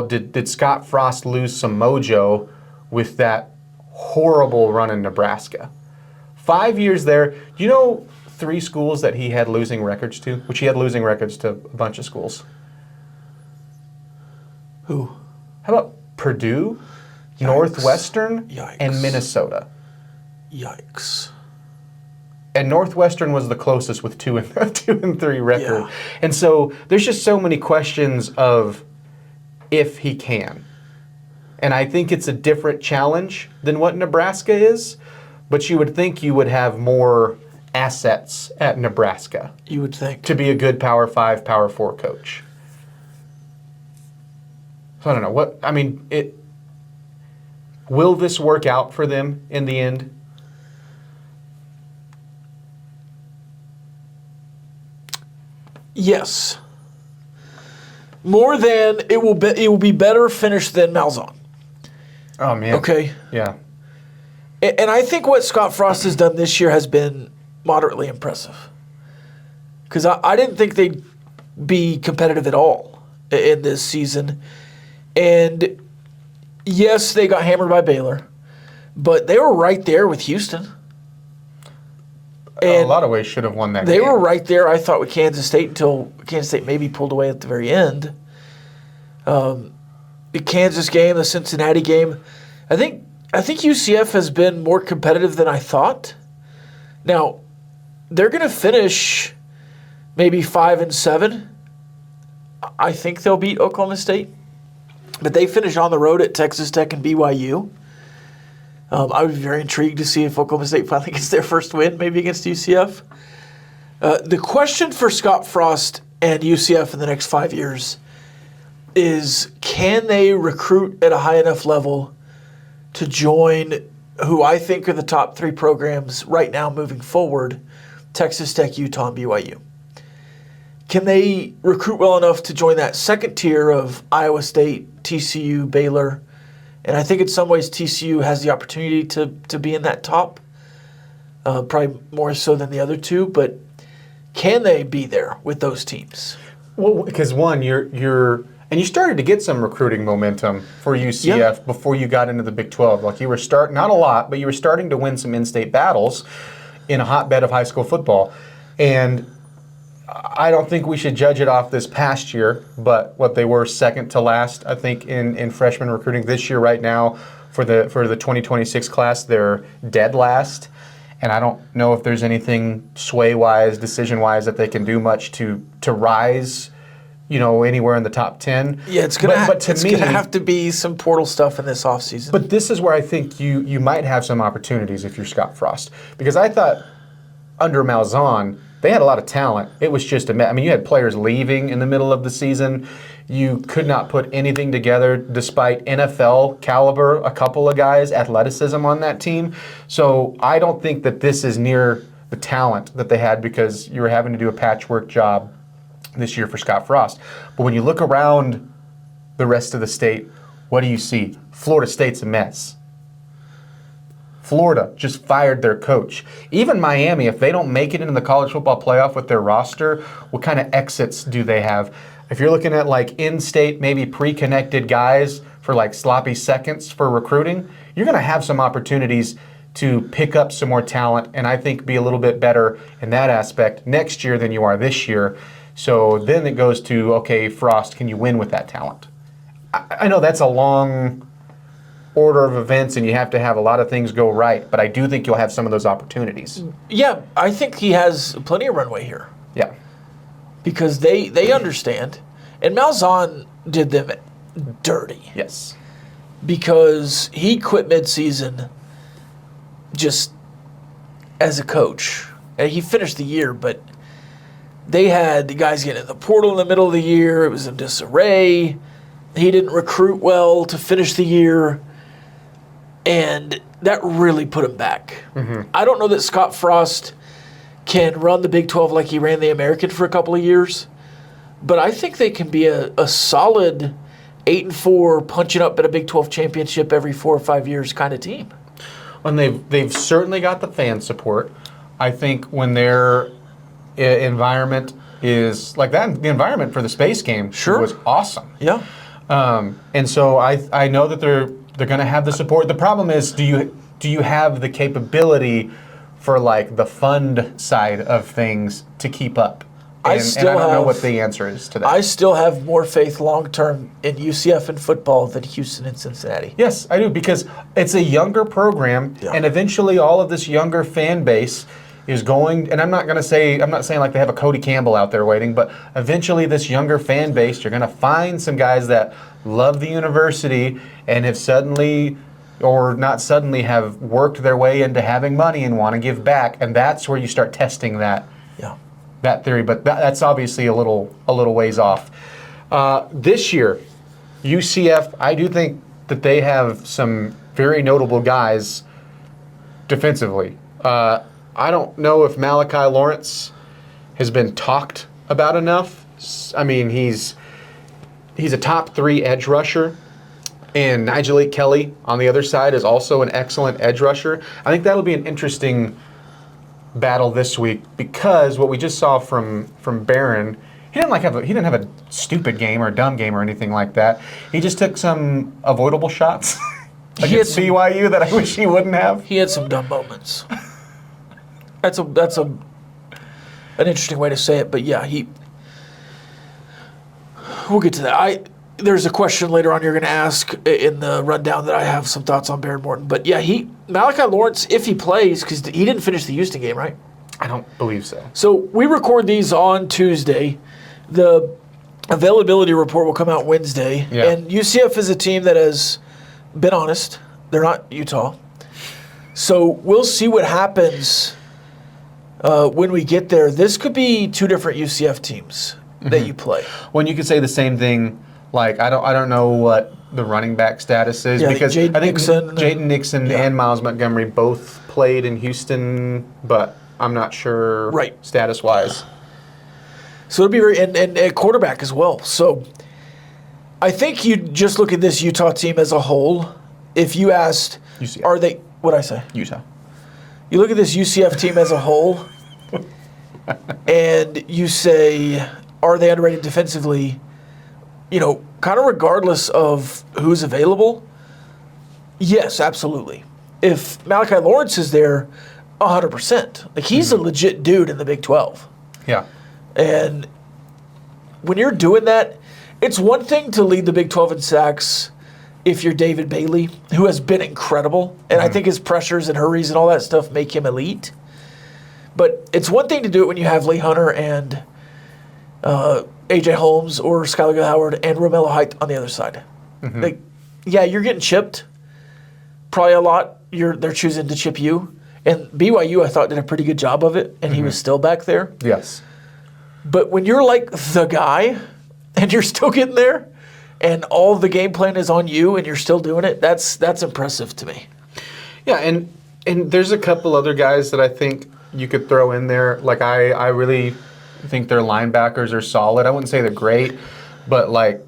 did Scott Frost lose some mojo with that horrible run in Nebraska? 5 years there. You know 3 schools that he had losing records to? Which he had losing records to a bunch of schools. Who? How about Purdue, Yikes. Northwestern, Yikes. and Minnesota? Yikes. And Northwestern was the closest with 2 and 3 record. Yeah. And so there's just so many questions of if he can. And I think it's a different challenge than what Nebraska is, but you would think you would have more assets at Nebraska. You would think. To be a good Power 5, Power 4 coach. So I don't know. Will this work out for them in the end? Yes. More than it will be better finished than Malzahn. Oh man. Okay. Yeah. And I think what Scott Frost has done this year has been moderately impressive. Because I didn't think they'd be competitive at all in this season. And yes, they got hammered by Baylor, but they were right there with Houston. In a lot of ways should have won that game. They were right there, I thought, with Kansas State until Kansas State maybe pulled away at the very end. The Kansas game, the Cincinnati game. I think UCF has been more competitive than I thought. Now, they're going to finish maybe 5-7. I think they'll beat Oklahoma State. But they finish on the road at Texas Tech and BYU. I would be very intrigued to see if Oklahoma State finally gets their first win, maybe against UCF. The question for Scott Frost and UCF in the next 5 years is, can they recruit at a high enough level to join who I think are the top 3 programs right now moving forward Texas Tech, Utah, and BYU. Can they recruit well enough to join that second tier of Iowa State, TCU, Baylor? And I think in some ways TCU has the opportunity to be in that top, probably more so than the other two. But can they be there with those teams? Well, because one, you're and you started to get some recruiting momentum for UCF before you got into the Big 12. Like you were not a lot, but you were starting to win some in-state battles in a hotbed of high school football. And I don't think we should judge it off this past year, but what they were second to last, I think, in freshman recruiting this year. Right now, for the 2026 class, they're dead last. And I don't know if there's anything sway-wise, decision-wise that they can do much to rise, anywhere in the top 10. Yeah, it's gonna have to be some portal stuff in this offseason. But this is where I think you might have some opportunities if you're Scott Frost, because I thought under Malzahn they had a lot of talent. It was just you had players leaving in the middle of the season. You could not put anything together despite NFL caliber, a couple of guys, athleticism on that team. So I don't think that this is near the talent that they had because you were having to do a patchwork job this year for Scott Frost. But when you look around the rest of the state, what do you see? Florida State's a mess. Florida just fired their coach. Even Miami, if they don't make it into the college football playoff with their roster, what kind of exits do they have? If you're looking at like in-state, maybe pre-connected guys for like sloppy seconds for recruiting, you're going to have some opportunities to pick up some more talent and I think be a little bit better in that aspect next year than you are this year. So then it goes to, okay, Frost, can you win with that talent? I know that's a long order of events and you have to have a lot of things go right, but I do think you'll have some of those opportunities. Yeah, I think he has plenty of runway here. Yeah. Because they understand. And Malzahn did them dirty. Yes. Because he quit midseason just as a coach. And he finished the year, but they had the guys getting in the portal in the middle of the year. It was in disarray. He didn't recruit well to finish the year. And that really put him back. Mm-hmm. I don't know that Scott Frost can run the Big 12 like he ran the American for a couple of years, but I think they can be a solid 8-4, punching up at a Big 12 championship every 4 or 5 years kind of team. And they've certainly got the fan support. I think when their environment is like that, the environment for the space game was awesome. Yeah. And so I know that they're going to have the support. The problem is, do you have the capability for like the fund side of things to keep up? And I don't know what the answer is to that. I still have more faith long term in UCF and football than Houston and Cincinnati. Yes, I do, because it's a younger program, and eventually all of this younger fan base is going, and I'm not saying like they have a Cody Campbell out there waiting, but eventually this younger fan base, you're going to find some guys that love the university and have suddenly, or not suddenly, have worked their way into having money and want to give back, and that's where you start testing that theory. But that's obviously a little ways off. This year, UCF, I do think that they have some very notable guys defensively. I don't know if Malachi Lawrence has been talked about enough. I mean, he's a top 3 edge rusher, and Nigel Kelly on the other side is also an excellent edge rusher. I think that'll be an interesting battle this week, because what we just saw from Barron, he didn't have a stupid game or a dumb game or anything like that. He just took some avoidable shots against BYU that I wish he wouldn't have. He had some dumb moments. That's an interesting way to say it, but yeah, we'll get to that. There's a question later on you're going to ask in the rundown that I have some thoughts on Barron Morton. But yeah, Malachi Lawrence, if he plays, because he didn't finish the Houston game, right? I don't believe so. So we record these on Tuesday. The availability report will come out Wednesday. Yeah. And UCF is a team that has been honest. They're not Utah. So we'll see what happens when we get there. This could be 2 different UCF teams that you play. Well, you could say the same thing. Like, I don't know what the running back status is, because I think Jaden Nixon and Miles Montgomery both played in Houston, but I'm not sure Right. status-wise. So it'll be very and at quarterback as well. So I think you just look at this Utah team as a whole. If you asked, UCF. are they? What'd I say? Utah. You look at this UCF team as a whole, and you say, are they underrated defensively? You know, kind of regardless of who's available. Yes, absolutely. If Malachi Lawrence is there, 100%. Like he's a legit dude in the Big 12. Yeah. And when you're doing that, it's one thing to lead the Big 12 in sacks if you're David Bailey, who has been incredible. And I think his pressures and hurries and all that stuff make him elite. But it's one thing to do it when you have Lee Hunter and A.J. Holmes or Skylar Howard and Romello Height on the other side. Like, yeah, you're getting chipped probably a lot. They're choosing to chip you. And BYU, I thought, did a pretty good job of it, and he was still back there. Yes. But when you're like the guy and you're still getting there and all the game plan is on you and you're still doing it, that's impressive to me. Yeah, and there's a couple other guys that I think you could throw in there. Like I really think their linebackers are solid. I wouldn't say they're great, but like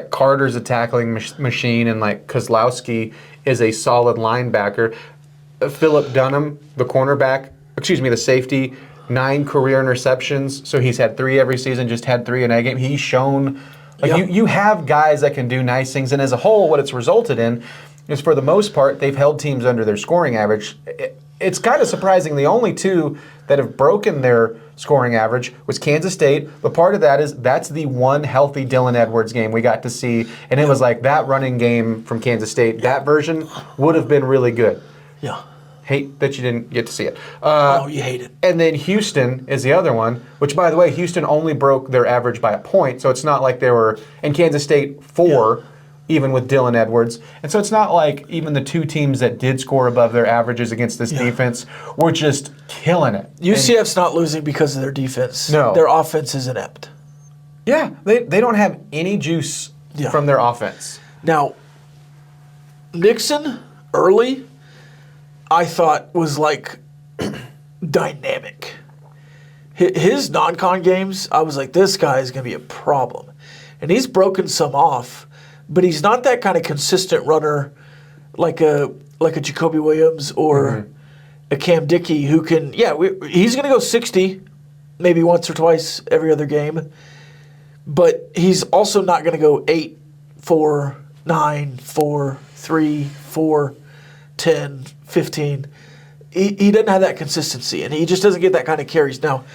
Carter's a tackling machine, and like Kozlowski is a solid linebacker. Philip Dunham, the safety, 9 career interceptions. So he's had 3 every season, just had 3 in a game. He's shown, you have guys that can do nice things. And as a whole, what it's resulted in is, for the most part, they've held teams under their scoring average. It's kind of surprising. The only 2 that have broken their scoring average was Kansas State. But part of that is that's the one healthy Dylan Edwards game we got to see. And it was like that running game from Kansas State, that version would have been really good. Yeah. Hate that you didn't get to see it. You hate it. And then Houston is the other one, which, by the way, Houston only broke their average by a point. So it's not like they were, and Kansas State 4, even with Dylan Edwards. And so it's not like even the 2 teams that did score above their averages against this defense were just killing it. UCF's not losing because of their defense. No. Their offense is inept. Yeah, they don't have any juice from their offense. Now, Nixon, early, I thought was like dynamic. His non-con games, I was like, this guy is going to be a problem. And he's broken some off, but he's not that kind of consistent runner like a Jacoby Williams or a Cam Dickey who can, he's going to go 60 maybe once or twice every other game, but he's also not going to go 8, 4, 9, 4, 3, 4, 10, 15. He doesn't have that consistency, and he just doesn't get that kind of carries. Now,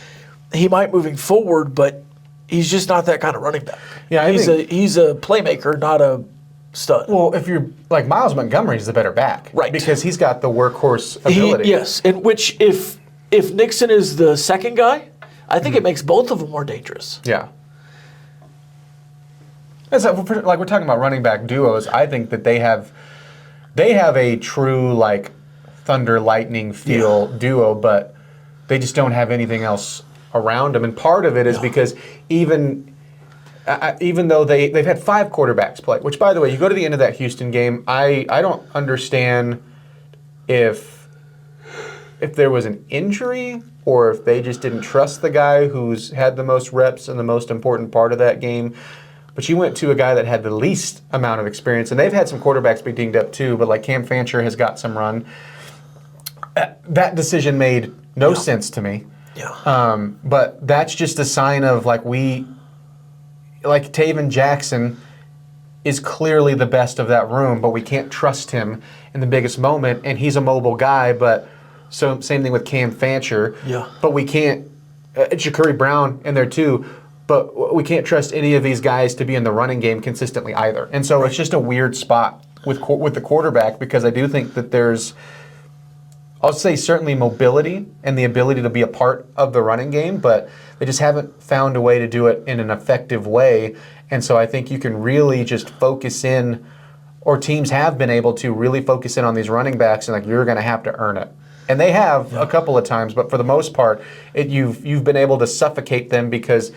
he might moving forward, but he's just not that kind of running back. Yeah, he's a playmaker, not a stud. Well, if you're like Miles Montgomery's the better back, right? Because he's got the workhorse ability. Yes, and which if Nixon is the second guy, I think it makes both of them more dangerous. Yeah. Like we're talking about running back duos, I think that they have a true like thunder lightning feel duo, but they just don't have anything else around them. And part of it is because even though they've had 5 quarterbacks play, which, by the way, you go to the end of that Houston game, I don't understand if there was an injury or if they just didn't trust the guy who's had the most reps and the most important part of that game. But you went to a guy that had the least amount of experience, and they've had some quarterbacks be dinged up too, but like Cam Fancher has got some run. That decision made no sense to me. Yeah. But that's just a sign of like Taven Jackson is clearly the best of that room, but we can't trust him in the biggest moment, and he's a mobile guy, but so same thing with Cam Fancher. Yeah. But we can't, Ja'Cory Brown in there too, but we can't trust any of these guys to be in the running game consistently either. And so it's just a weird spot with the quarterback, because I do think that there's, I'll say certainly mobility and the ability to be a part of the running game, but they just haven't found a way to do it in an effective way. And so I think you can really just focus in, or teams have been able to really focus in on these running backs, and like you're going to have to earn it. And they have a couple of times, but for the most part, you've been able to suffocate them because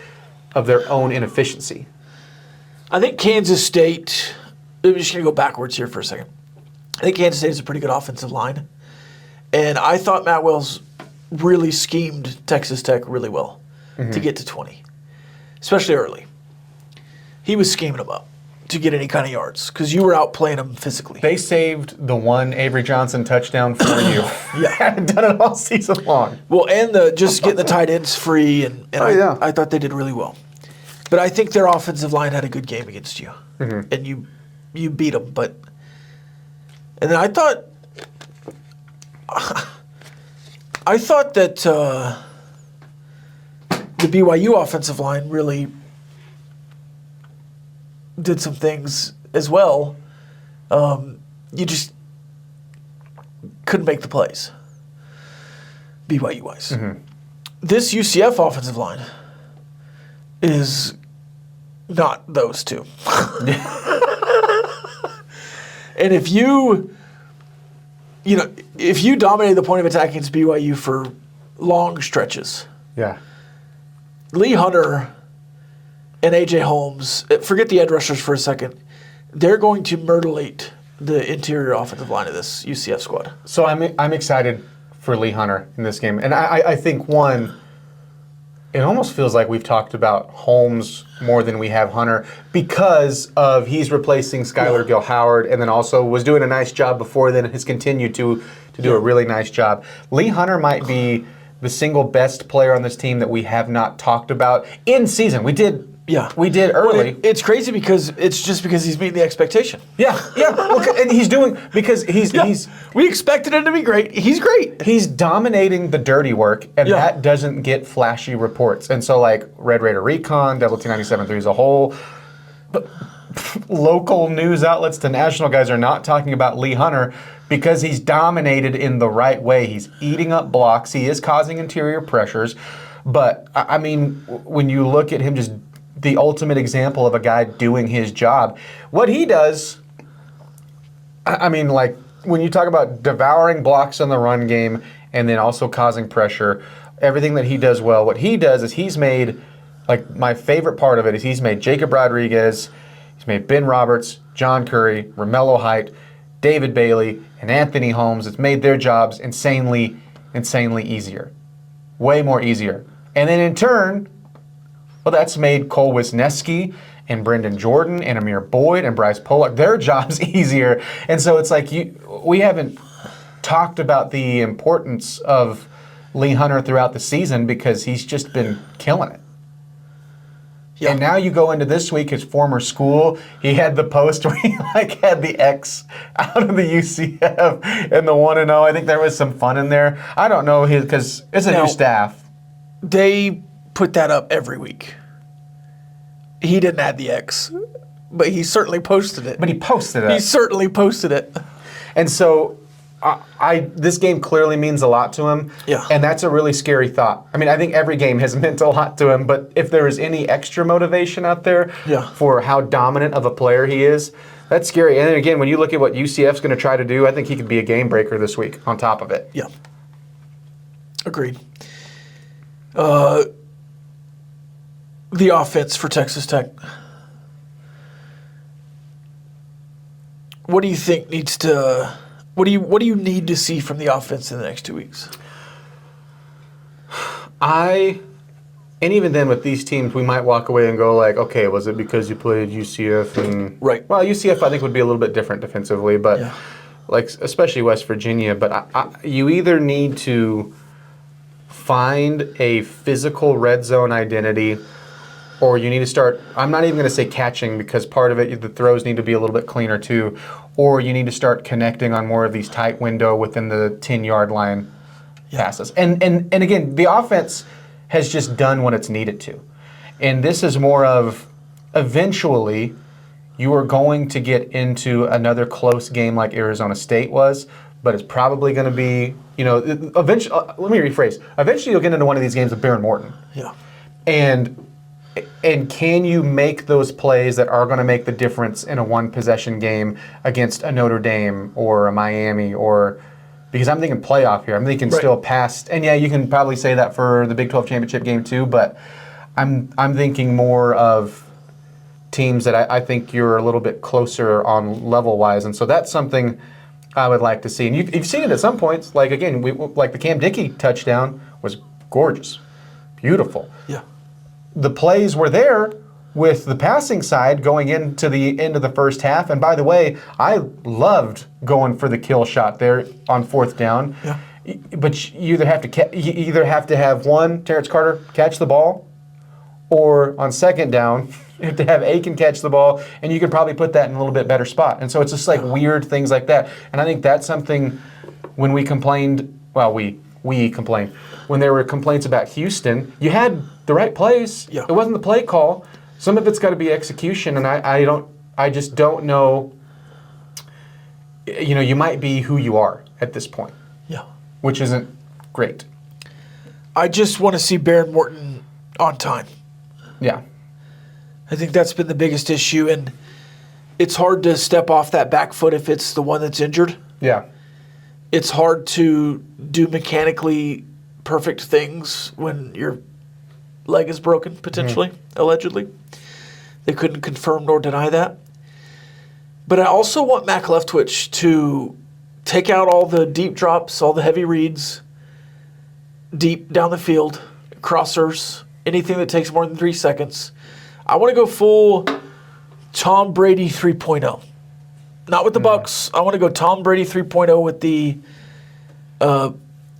of their own inefficiency. I think Kansas State, I'm just going to go backwards here for a second. I think Kansas State is a pretty good offensive line. And I thought Matt Wells really schemed Texas Tech really well to get to 20, especially early. He was scheming them up to get any kind of yards because you were outplaying them physically. They saved the one Avery Johnson touchdown for you. Yeah. Hadn't done it all season long. Well, and just getting the tight ends free, and I thought they did really well. But I think their offensive line had a good game against you, and you beat them. And then I thought that the BYU offensive line really did some things as well. You just couldn't make the plays, BYU-wise. This UCF offensive line is not those two. And if you dominate the point of attack against BYU for long stretches, Lee Hunter and A.J. Holmes, forget the edge rushers for a second, they're going to mutilate the interior offensive line of this UCF squad. So I'm excited for Lee Hunter in this game. And I think, one, it almost feels like we've talked about Holmes more than we have Hunter because of he's replacing Skylar Gill-Howard and then also was doing a nice job before then and has continued to do a really nice job. Lee Hunter might be the single best player on this team that we have not talked about in season. We did early. Well, it's crazy because he's meeting the expectation. Well, and he's doing because he's we expected him to be great. He's great. He's dominating the dirty work, and that doesn't get flashy reports. And so, like Red Raider Recon, Devil T97.3 as a whole, but local news outlets to national guys are not talking about Lee Hunter because he's dominated in the right way. He's eating up blocks. He is causing interior pressures. But, I mean, when you look at him, just the ultimate example of a guy doing his job, what he does, I mean, like, when you talk about devouring blocks in the run game and then also causing pressure, everything that he does well, what he does is he's made, like, my favorite part of it is he's made Jacob Rodriguez, he's made Ben Roberts, John Curry, Romello Height, David Bailey, and Anthony Holmes. It's made their jobs insanely easier. Way more easier. And then in turn, well, that's made Cole Wisniewski and Brendan Jordan and Amir Boyd and Bryce Pollock, their jobs easier. And so it's like we haven't talked about the importance of Lee Hunter throughout the season because he's just been killing it. Yeah. And now you go into this week, his former school, he had the post where he had the X out of the UCF and the 1-0. I think there was some fun in there. I don't know because it's a new staff. They put that up every week. He didn't add the X, but he certainly posted it. But he posted it. He certainly posted it. And so this game clearly means a lot to him. Yeah. And that's a really scary thought. I mean, I think every game has meant a lot to him, but if there is any extra motivation out there for how dominant of a player he is, that's scary. And then again, when you look at what UCF's going to try to do, I think he could be a game breaker this week on top of it. Yeah. Agreed. The offense for Texas Tech. What do you think needs to? What do you need to see from the offense in the next 2 weeks? And even then with these teams, we might walk away and go like, okay, was it because you played UCF and right? Well, UCF I think would be a little bit different defensively, but like especially West Virginia. But you either need to find a physical red zone identity, or you need to start, I'm not even going to say catching because part of it, the throws need to be a little bit cleaner too, or you need to start connecting on more of these tight window within the 10-yard line passes. And again, the offense has just done what it's needed to. And this is more of eventually you are going to get into another close game like Arizona State was, but it's probably going to be, eventually, let me rephrase. Eventually you'll get into one of these games with Baron Morton. Yeah. And can you make those plays that are going to make the difference in a one-possession game against a Notre Dame or a Miami because I'm thinking playoff here. I'm thinking still past. And you can probably say that for the Big 12 championship game too, but I'm thinking more of teams that I think you're a little bit closer on level-wise. And so that's something I would like to see. And you've seen it at some points. Like, again, like the Cam Dickey touchdown was gorgeous. Beautiful. Yeah. The plays were there with the passing side going into the end of the first half. And by the way, I loved going for the kill shot there on fourth down. Yeah. But you either have to have one, Terrence Carter, catch the ball, or on second down, you have to have Aiken catch the ball, and you could probably put that in a little bit better spot. And so it's just like weird things like that. And I think that's something when we complained, well, we complained. When there were complaints about Houston, you had the right plays. Yeah. It wasn't the play call. Some of it's got to be execution, and I just don't know. You might be who you are at this point. Yeah. Which isn't great. I just want to see Baron Morton on time. Yeah. I think that's been the biggest issue, and it's hard to step off that back foot if it's the one that's injured. Yeah. It's hard to do mechanically perfect things when your leg is broken, potentially, allegedly. They couldn't confirm nor deny that. But I also want Mac Leftwich to take out all the deep drops, all the heavy reads, deep down the field, crossers, anything that takes more than 3 seconds. I want to go full Tom Brady 3.0. Not with the Bucks. I want to go Tom Brady 3.0 with the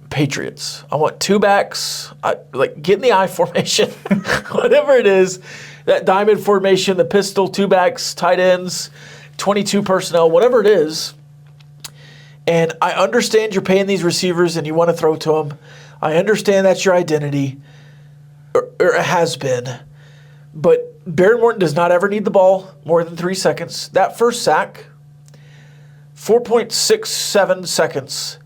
Patriots. I want two backs, get in the I formation, whatever it is, that diamond formation, the pistol, two backs, tight ends, 22 personnel, whatever it is. And I understand you're paying these receivers and you want to throw to them. I understand that's your identity, or it has been. But Baron Morton does not ever need the ball more than 3 seconds. That first sack, 4.67 seconds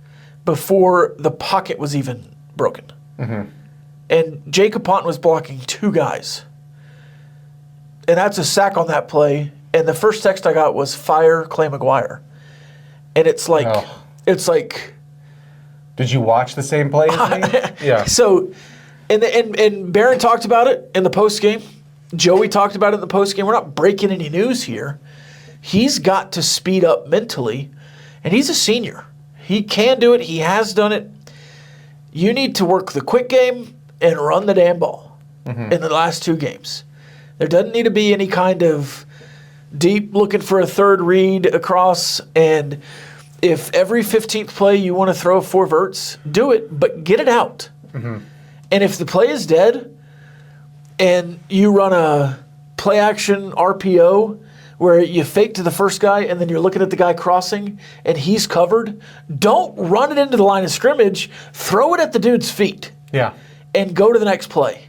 before the pocket was even broken. Mm-hmm. And Jacob Pont was blocking two guys. And that's a sack on that play. And the first text I got was fire Clay McGuire. And it's like, Did you watch the same play as me? Yeah. So, and Baron talked about it in the post game. Joey talked about it in the post game. We're not breaking any news here. He's got to speed up mentally, and he's a senior. He can do it. He has done it. You need to work the quick game and run the damn ball in the last two games. There doesn't need to be any kind of deep looking for a third read across, and if every 15th play you want to throw four verts, do it, but get it out. Mm-hmm. And if the play is dead and you run a play action RPO where you fake to the first guy and then you're looking at the guy crossing and he's covered, don't run it into the line of scrimmage. Throw it at the dude's feet. Yeah. And go to the next play.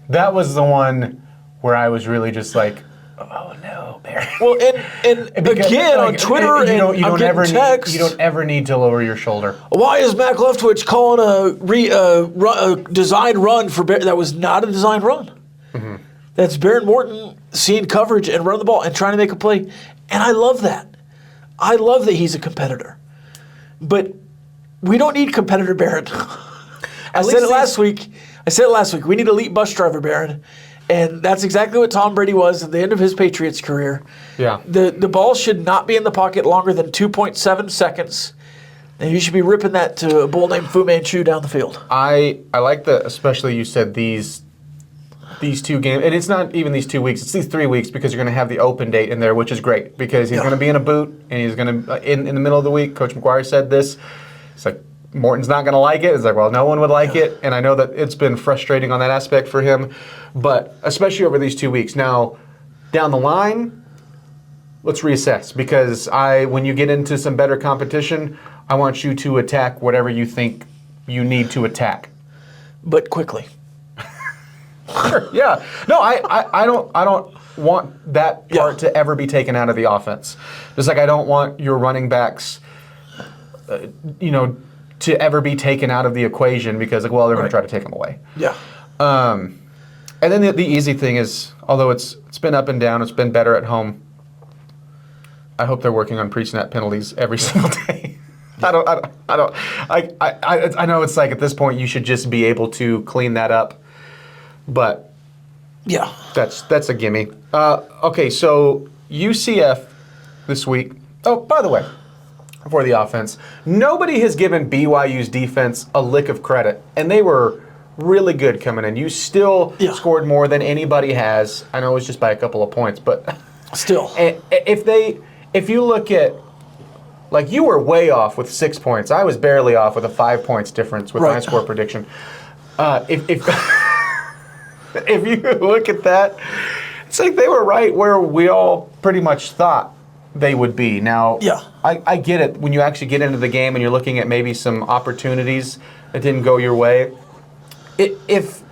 That was the one where I was really just like, oh no, Barry. Well, and because, again, on Twitter, you don't ever need to lower your shoulder. Why is Mac Leftwich calling a designed run for Barry? That was not a designed run. Mm-hmm. That's Baron Morton seeing coverage and running the ball and trying to make a play. And I love that. I love that he's a competitor. But we don't need competitor Baron. I said it last week. We need elite bus driver Baron. And that's exactly what Tom Brady was at the end of his Patriots career. Yeah. The ball should not be in the pocket longer than 2.7 seconds. And you should be ripping that to a bull named Fu Manchu down the field. I like especially you said these two games, and it's not even these 2 weeks, it's these 3 weeks because you're going to have the open date in there, which is great because he's going to be in a boot and he's going to, in the middle of the week, Coach McGuire said this, it's like, Morton's not going to like it. It's like, well, no one would like it. And I know that it's been frustrating on that aspect for him. But especially over these 2 weeks. Now, down the line, let's reassess. Because when you get into some better competition, I want you to attack whatever you think you need to attack. But quickly. Sure, yeah. No, I don't want that part to ever be taken out of the offense. Just like I don't want your running backs, to ever be taken out of the equation because, they're going to try to take them away. Yeah. And then the easy thing is, although it's been up and down, it's been better at home. I hope they're working on pre-snap penalties every single day. I know it's like at this point you should just be able to clean that up, but yeah, that's a gimme. Okay, so UCF this week. Oh, by the way. for the offense. Nobody has given BYU's defense a lick of credit, and they were really good coming in. You still scored more than anybody has. I know it was just by a couple of points, but still. If you look at, like, you were way off with 6 points. I was barely off with a 5 points difference with my score prediction. If if you look at that, it's like they were right where we all pretty much thought they would be. Now, I get it when you actually get into the game and you're looking at maybe some opportunities that didn't go your way. If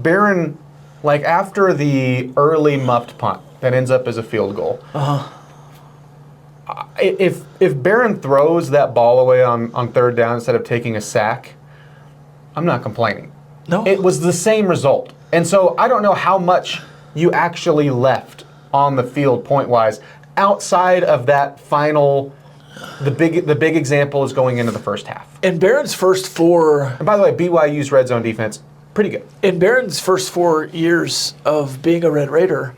Barron, like after the early muffed punt that ends up as a field goal, if Barron throws that ball away on third down instead of taking a sack, I'm not complaining. No. It was the same result. And so I don't know how much you actually left on the field point-wise outside of that final. The big example is going into the first half. In Barron's first 4... And by the way, BYU's red zone defense, pretty good. In Barron's first 4 years of being a Red Raider,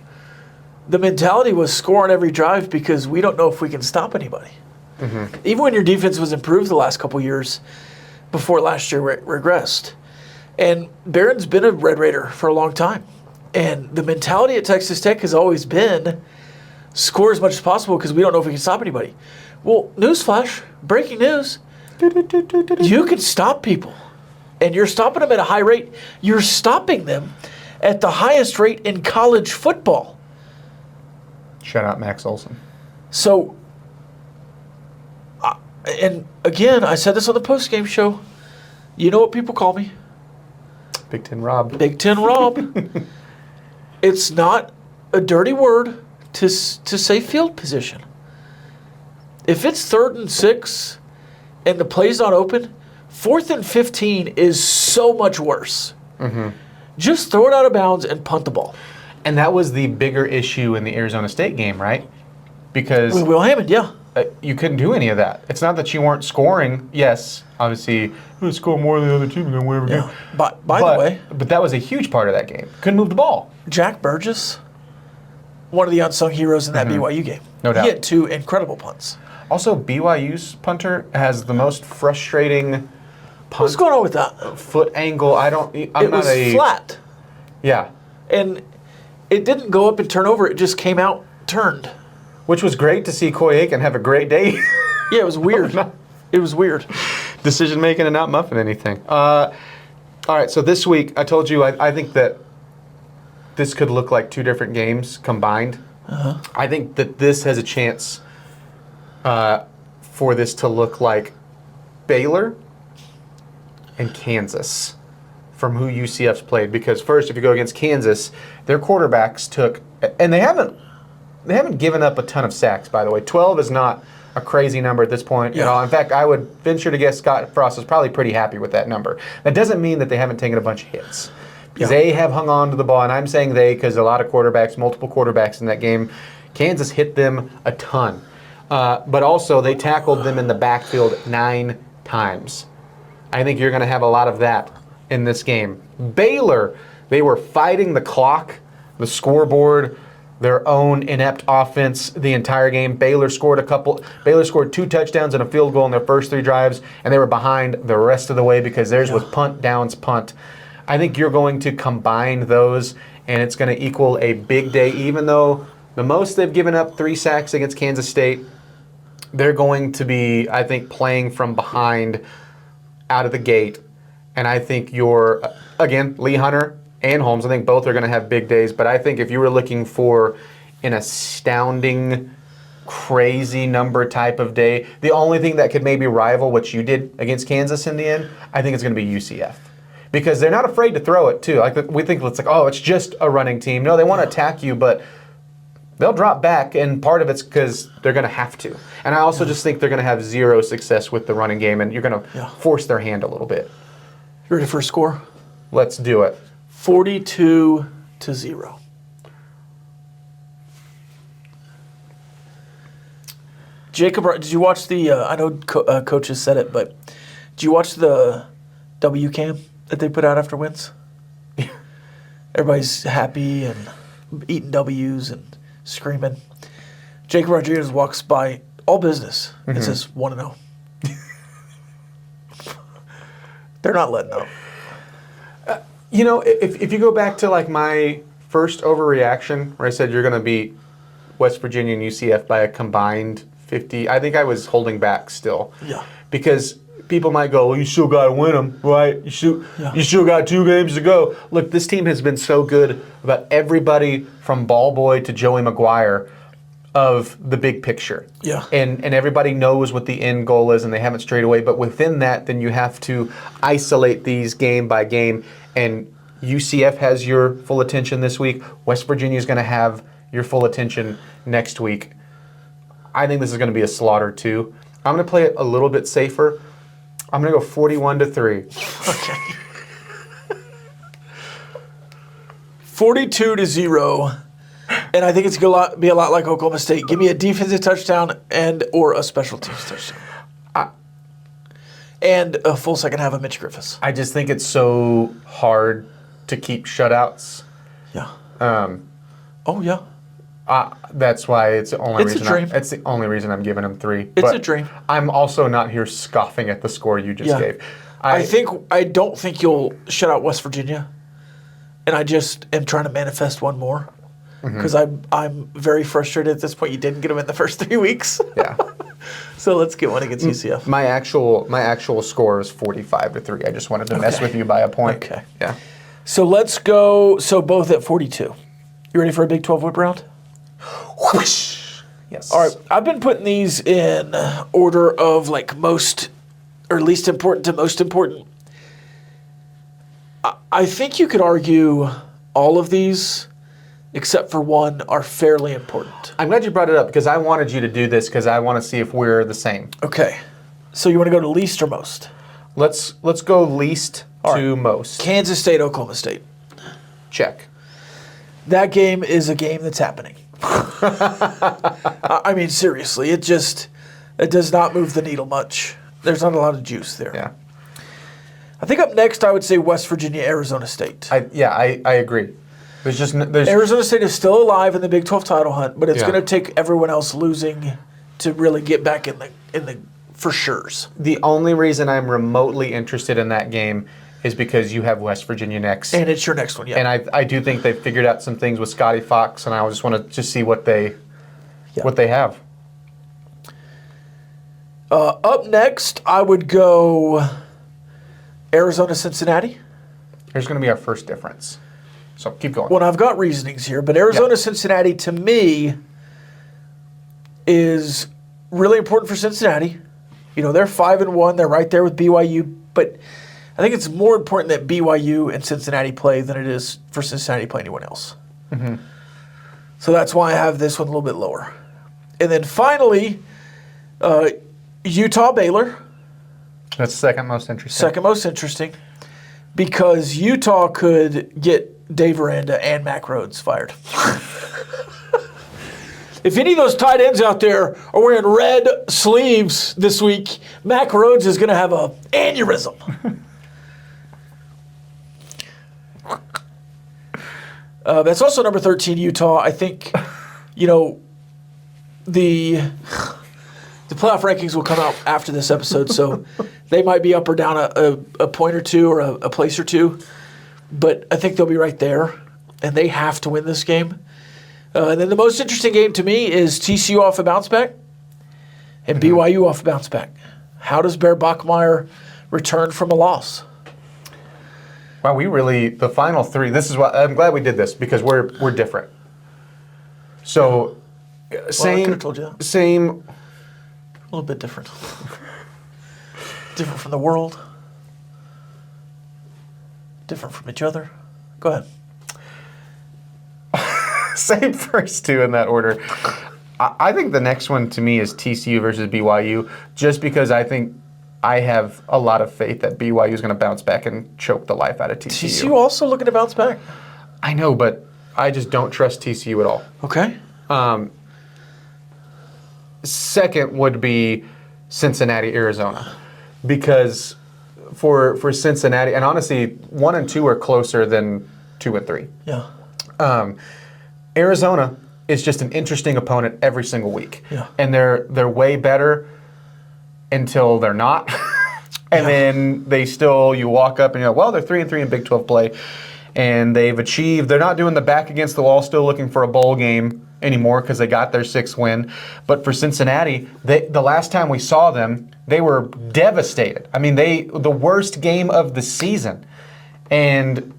the mentality was score on every drive because we don't know if we can stop anybody. Mm-hmm. Even when your defense was improved the last couple years before last year regressed. And Barron's been a Red Raider for a long time. And the mentality at Texas Tech has always been score as much as possible because we don't know if we can stop anybody. Well, newsflash, breaking news, you can stop people. And you're stopping them at a high rate. You're stopping them at the highest rate in college football. Shout out Max Olson. So, and again, I said this on the postgame show. You know what people call me? Big Ten Rob. Big Ten Rob. It's not a dirty word to say field position. If it's 3rd and 6 and the play's not open, 4th and 15 is so much worse. Mm-hmm. Just throw it out of bounds and punt the ball. And that was the bigger issue in the Arizona State game, right? Because with Will Hammond, you couldn't do any of that. It's not that you weren't scoring. Yes, obviously, we score more than the other team and then win every game. But by the way, but that was a huge part of that game. Couldn't move the ball. Jack Burgess, one of the unsung heroes in that BYU game. No doubt. He had 2 incredible punts. Also, BYU's punter has the most frustrating punt. What's going on with that? Foot angle. It was flat. Yeah. And it didn't go up and turn over. It just came out turned. Which was great to see Coy Aiken have a great day. Yeah, it was weird. It was weird. Decision making and not muffing anything. All right, so this week, I told you I think that this could look like 2 different games combined. Uh-huh. I think that this has a chance for this to look like Baylor and Kansas from who UCF's played. Because first, if you go against Kansas, their quarterbacks took, and they haven't given up a ton of sacks, by the way. 12 is not a crazy number at this point at all. In fact, I would venture to guess Scott Frost is probably pretty happy with that number. That doesn't mean that they haven't taken a bunch of hits. Because they have hung on to the ball, and I'm saying they because a lot of quarterbacks, multiple quarterbacks in that game. Kansas hit them a ton. But also, they tackled them in the backfield 9 times. I think you're going to have a lot of that in this game. Baylor, they were fighting the clock, the scoreboard, their own inept offense the entire game. Baylor scored 2 touchdowns and a field goal in their first 3 drives, and they were behind the rest of the way because theirs was punt, downs, punt. I think you're going to combine those, and it's going to equal a big day, even though the most they've given up 3 sacks against Kansas State. They're going to be, I think, playing from behind out of the gate. And I think again, Lee Hunter and Holmes, I think both are going to have big days. But I think if you were looking for an astounding, crazy number type of day, the only thing that could maybe rival what you did against Kansas in the end, I think it's going to be UCF. Because they're not afraid to throw it, too. Like we think it's like, oh, it's just a running team. No, they want to attack you, but they'll drop back, and part of it's because they're going to have to. And I also just think they're going to have 0 success with the running game, and you're going to force their hand a little bit. You ready for a score? Let's do it. 42-0. Jacob, did you watch the, I know coaches said it, but did you watch the W cam that they put out after wins? Everybody's happy and eating W's and screaming. Jacob Rodriguez walks all business. It says 1-0. They're not letting up. You know, if you go back to like my first overreaction where I said you're going to beat West Virginia and UCF by a combined 50, I think I was holding back still. Yeah. Because people might go, well, you still got to win them, right? You still got 2 games to go. Look, this team has been so good about everybody from ball boy to Joey McGuire of the big picture. Yeah. And everybody knows what the end goal is and they haven't strayed away. But within that, then you have to isolate these game by game. And UCF has your full attention this week. West Virginia is going to have your full attention next week. I think this is going to be a slaughter too. I'm going to play it a little bit safer. I'm going to go 41-3. Okay. 42-0. And I think it's going to be a lot like Oklahoma State. Give me a defensive touchdown and or a special teams touchdown. And a full second half of Mitch Griffiths. I just think it's so hard to keep shutouts. Yeah. Oh yeah. That's why it's the only reason. It's a dream. It's the only reason I'm giving him 3. It's a dream. I'm also not here scoffing at the score you just gave. I don't think you'll shut out West Virginia, and I just am trying to manifest one more because I'm very frustrated at this point. You didn't get them in the first 3 weeks. Yeah. So let's get one against UCF. My actual score is 45-3. I just wanted to mess with you by a point. Okay. Yeah. So let's go. So both at 42. You ready for a Big 12 whip round? Whoosh. Yes. All right. I've been putting these in order of like most or least important to most important. I think you could argue all of these, except for one, are fairly important. I'm glad you brought it up because I wanted you to do this because I want to see if we're the same. Okay. So you want to go to least or most? Let's go least to most. Kansas State, Oklahoma State. Check. That game is a game that's happening. I mean, seriously, it does not move the needle much. There's not a lot of juice there. Yeah. I think up next I would say West Virginia, Arizona State. I agree. There's Arizona State is still alive in the Big 12 title hunt, but it's going to take everyone else losing to really get back in the for sures. The only reason I'm remotely interested in that game is because you have West Virginia next. And it's your next one, yeah. And I do think they've figured out some things with Scotty Fox, and I just want to see what they have. Up next, I would go Arizona, Cincinnati. Here's going to be our first difference. So keep going. Well, I've got reasonings here, but Arizona, Cincinnati, to me, is really important for Cincinnati. You know, they're 5-1. They're right there with BYU, but I think it's more important that BYU and Cincinnati play than it is for Cincinnati to play anyone else. Mm-hmm. So that's why I have this one a little bit lower. And then finally, Utah, Baylor. That's second most interesting. Second most interesting because Utah could get Dave Aranda and Mac Rhodes fired. If any of those tight ends out there are wearing red sleeves this week, Mac Rhodes is going to have an aneurysm. That's also number 13, Utah. I think, the playoff rankings will come out after this episode, so they might be up or down a point or two or a place or two. But I think they'll be right there, and they have to win this game. And then the most interesting game to me is TCU off a bounce back and BYU off a bounce back. How does Bear Bachmeier return from a loss? Wow, the final 3, this is what, I'm glad we did this because we're different. So, I same, could've told you that. same. A little bit different. Different from the world. Different from each other. Go ahead. Same first 2 in that order. I think the next one to me is TCU versus BYU, just because I think I have a lot of faith that BYU is going to bounce back and choke the life out of TCU. TCU also looking to bounce back. I know, but I just don't trust TCU at all. Okay. Second would be Cincinnati, Arizona, because for Cincinnati, and honestly, 1 and 2 are closer than 2 and 3. Yeah. Arizona is just an interesting opponent every single week. Yeah. And they're way better until they're not. And then you walk up and you're like, well, they're 3-3 in Big 12 play. And they've achieved, they're not doing the back against the wall, still looking for a bowl game anymore because they got their 6th win. But for Cincinnati, the last time we saw them, they were devastated. I mean, the worst game of the season. And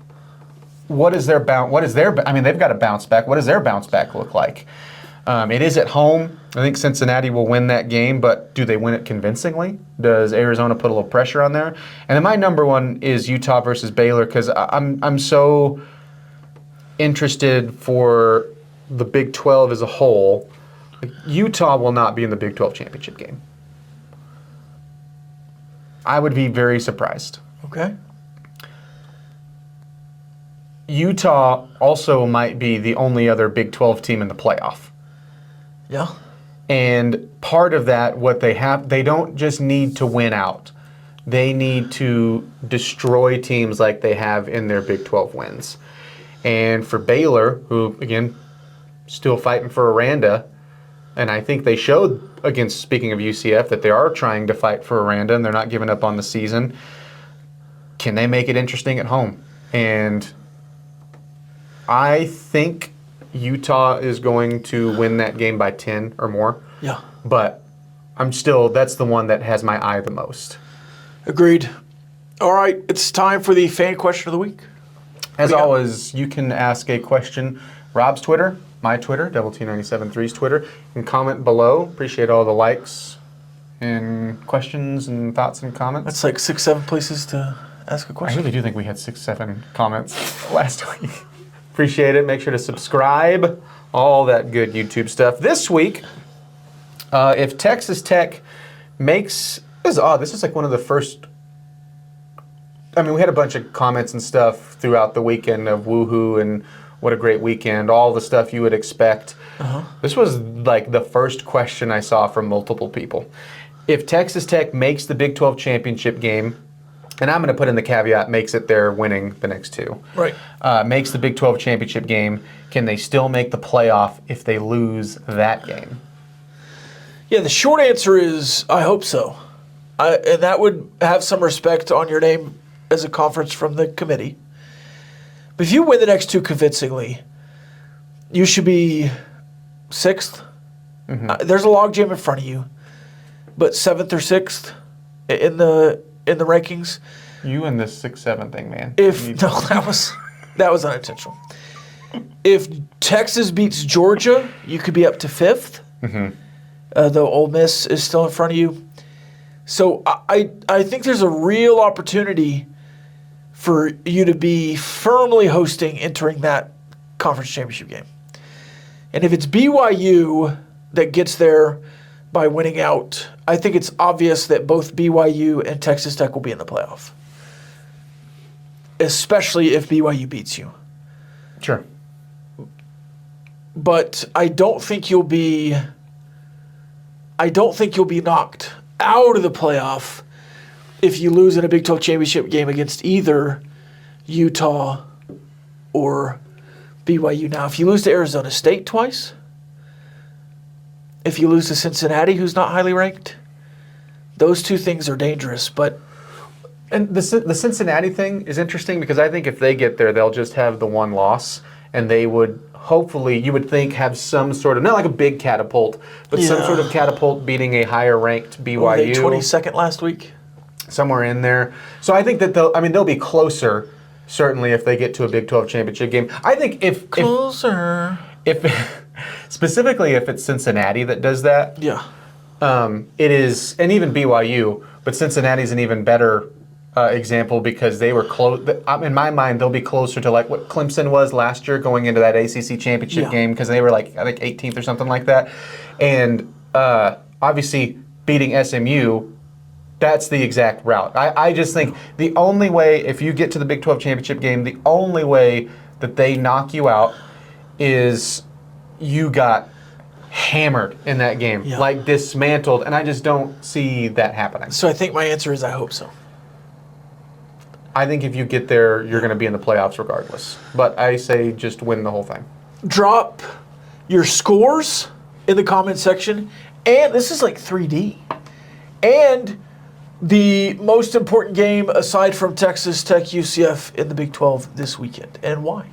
what is their I mean, they've got to bounce back. What does their bounce back look like? It is at home. I think Cincinnati will win that game, but do they win it convincingly? Does Arizona put a little pressure on there? And then my number one is Utah versus Baylor because I'm so interested for the Big 12 as a whole. Utah will not be in the Big 12 championship game. I would be very surprised. Okay. Utah also might be the only other Big 12 team in the playoff. Yeah. And part of that, what they don't just need to win out. They need to destroy teams like they have in their Big 12 wins. And for Baylor, who, again, still fighting for Aranda, and I think they showed, against, speaking of UCF, that they are trying to fight for Aranda and they're not giving up on the season. Can they make it interesting at home? And I think Utah is going to win that game by 10 or more. Yeah. But that's the one that has my eye the most. Agreed. All right, it's time for the fan question of the week. As always, you can ask a question. Rob's Twitter, my Twitter, DoubleT973's Twitter. You can comment below. Appreciate all the likes and questions and thoughts and comments. That's like 6-7 places to ask a I question. really do think we had 6-7 comments last week. Appreciate it. Make sure to subscribe. All that good YouTube stuff. This week, if Texas Tech makes... This is odd. This is like one of the first... I mean, we had a bunch of comments and stuff throughout the weekend of woohoo and what a great weekend, all the stuff you would expect. This was like the first question I saw from multiple people. If Texas Tech makes the Big 12 championship game, and I'm going to put in the caveat, makes it they're winning the next two. Right. Makes the Big 12 championship game, can they still make the playoff if they lose that game? Yeah, the short answer is I hope so. And that would have some respect on your name as a conference from the committee. But if you win the next two convincingly, you should be 6th. There's a logjam in front of you, but 7th or 6th in the rankings. You and this 6-7 thing, man. That was unintentional. If Texas beats Georgia, you could be up to 5th. Though Ole Miss is still in front of you. So I think there's a real opportunity for you to be firmly hosting entering that conference championship game. And if it's BYU that gets there by winning out, I think it's obvious that both BYU and Texas Tech will be in the playoff. Especially if BYU beats you. Sure. But I don't think you'll be knocked out of the playoff if you lose in a Big 12 championship game against either Utah or BYU. Now, if you lose to Arizona State twice, if you lose to Cincinnati, who's not highly ranked, those two things are dangerous. And the Cincinnati thing is interesting because I think if they get there, they'll just have the one loss, and they would hopefully, you would think, have some sort of, not like a big catapult, but some sort of catapult beating a higher ranked BYU. Were they 22nd last week? Somewhere in there. So I think that they'll be closer, certainly, if they get to a Big 12 championship game. I think if specifically if it's Cincinnati that does that, it is, and even BYU, but Cincinnati's an even better example because they were close. In my mind, they'll be closer to like what Clemson was last year going into that ACC championship game because they were like, I think 18th or something like that. And obviously beating SMU, that's the exact route. I just think the only way, if you get to the Big 12 championship game, the only way that they knock you out is you got hammered in that game, like dismantled, and I just don't see that happening. So I think my answer is I hope so. I think if you get there, you're going to be in the playoffs regardless. But I say just win the whole thing. your scores in the comment section, and this is like 3D, and the most important game aside from Texas Tech UCF in the Big 12 this weekend, and why.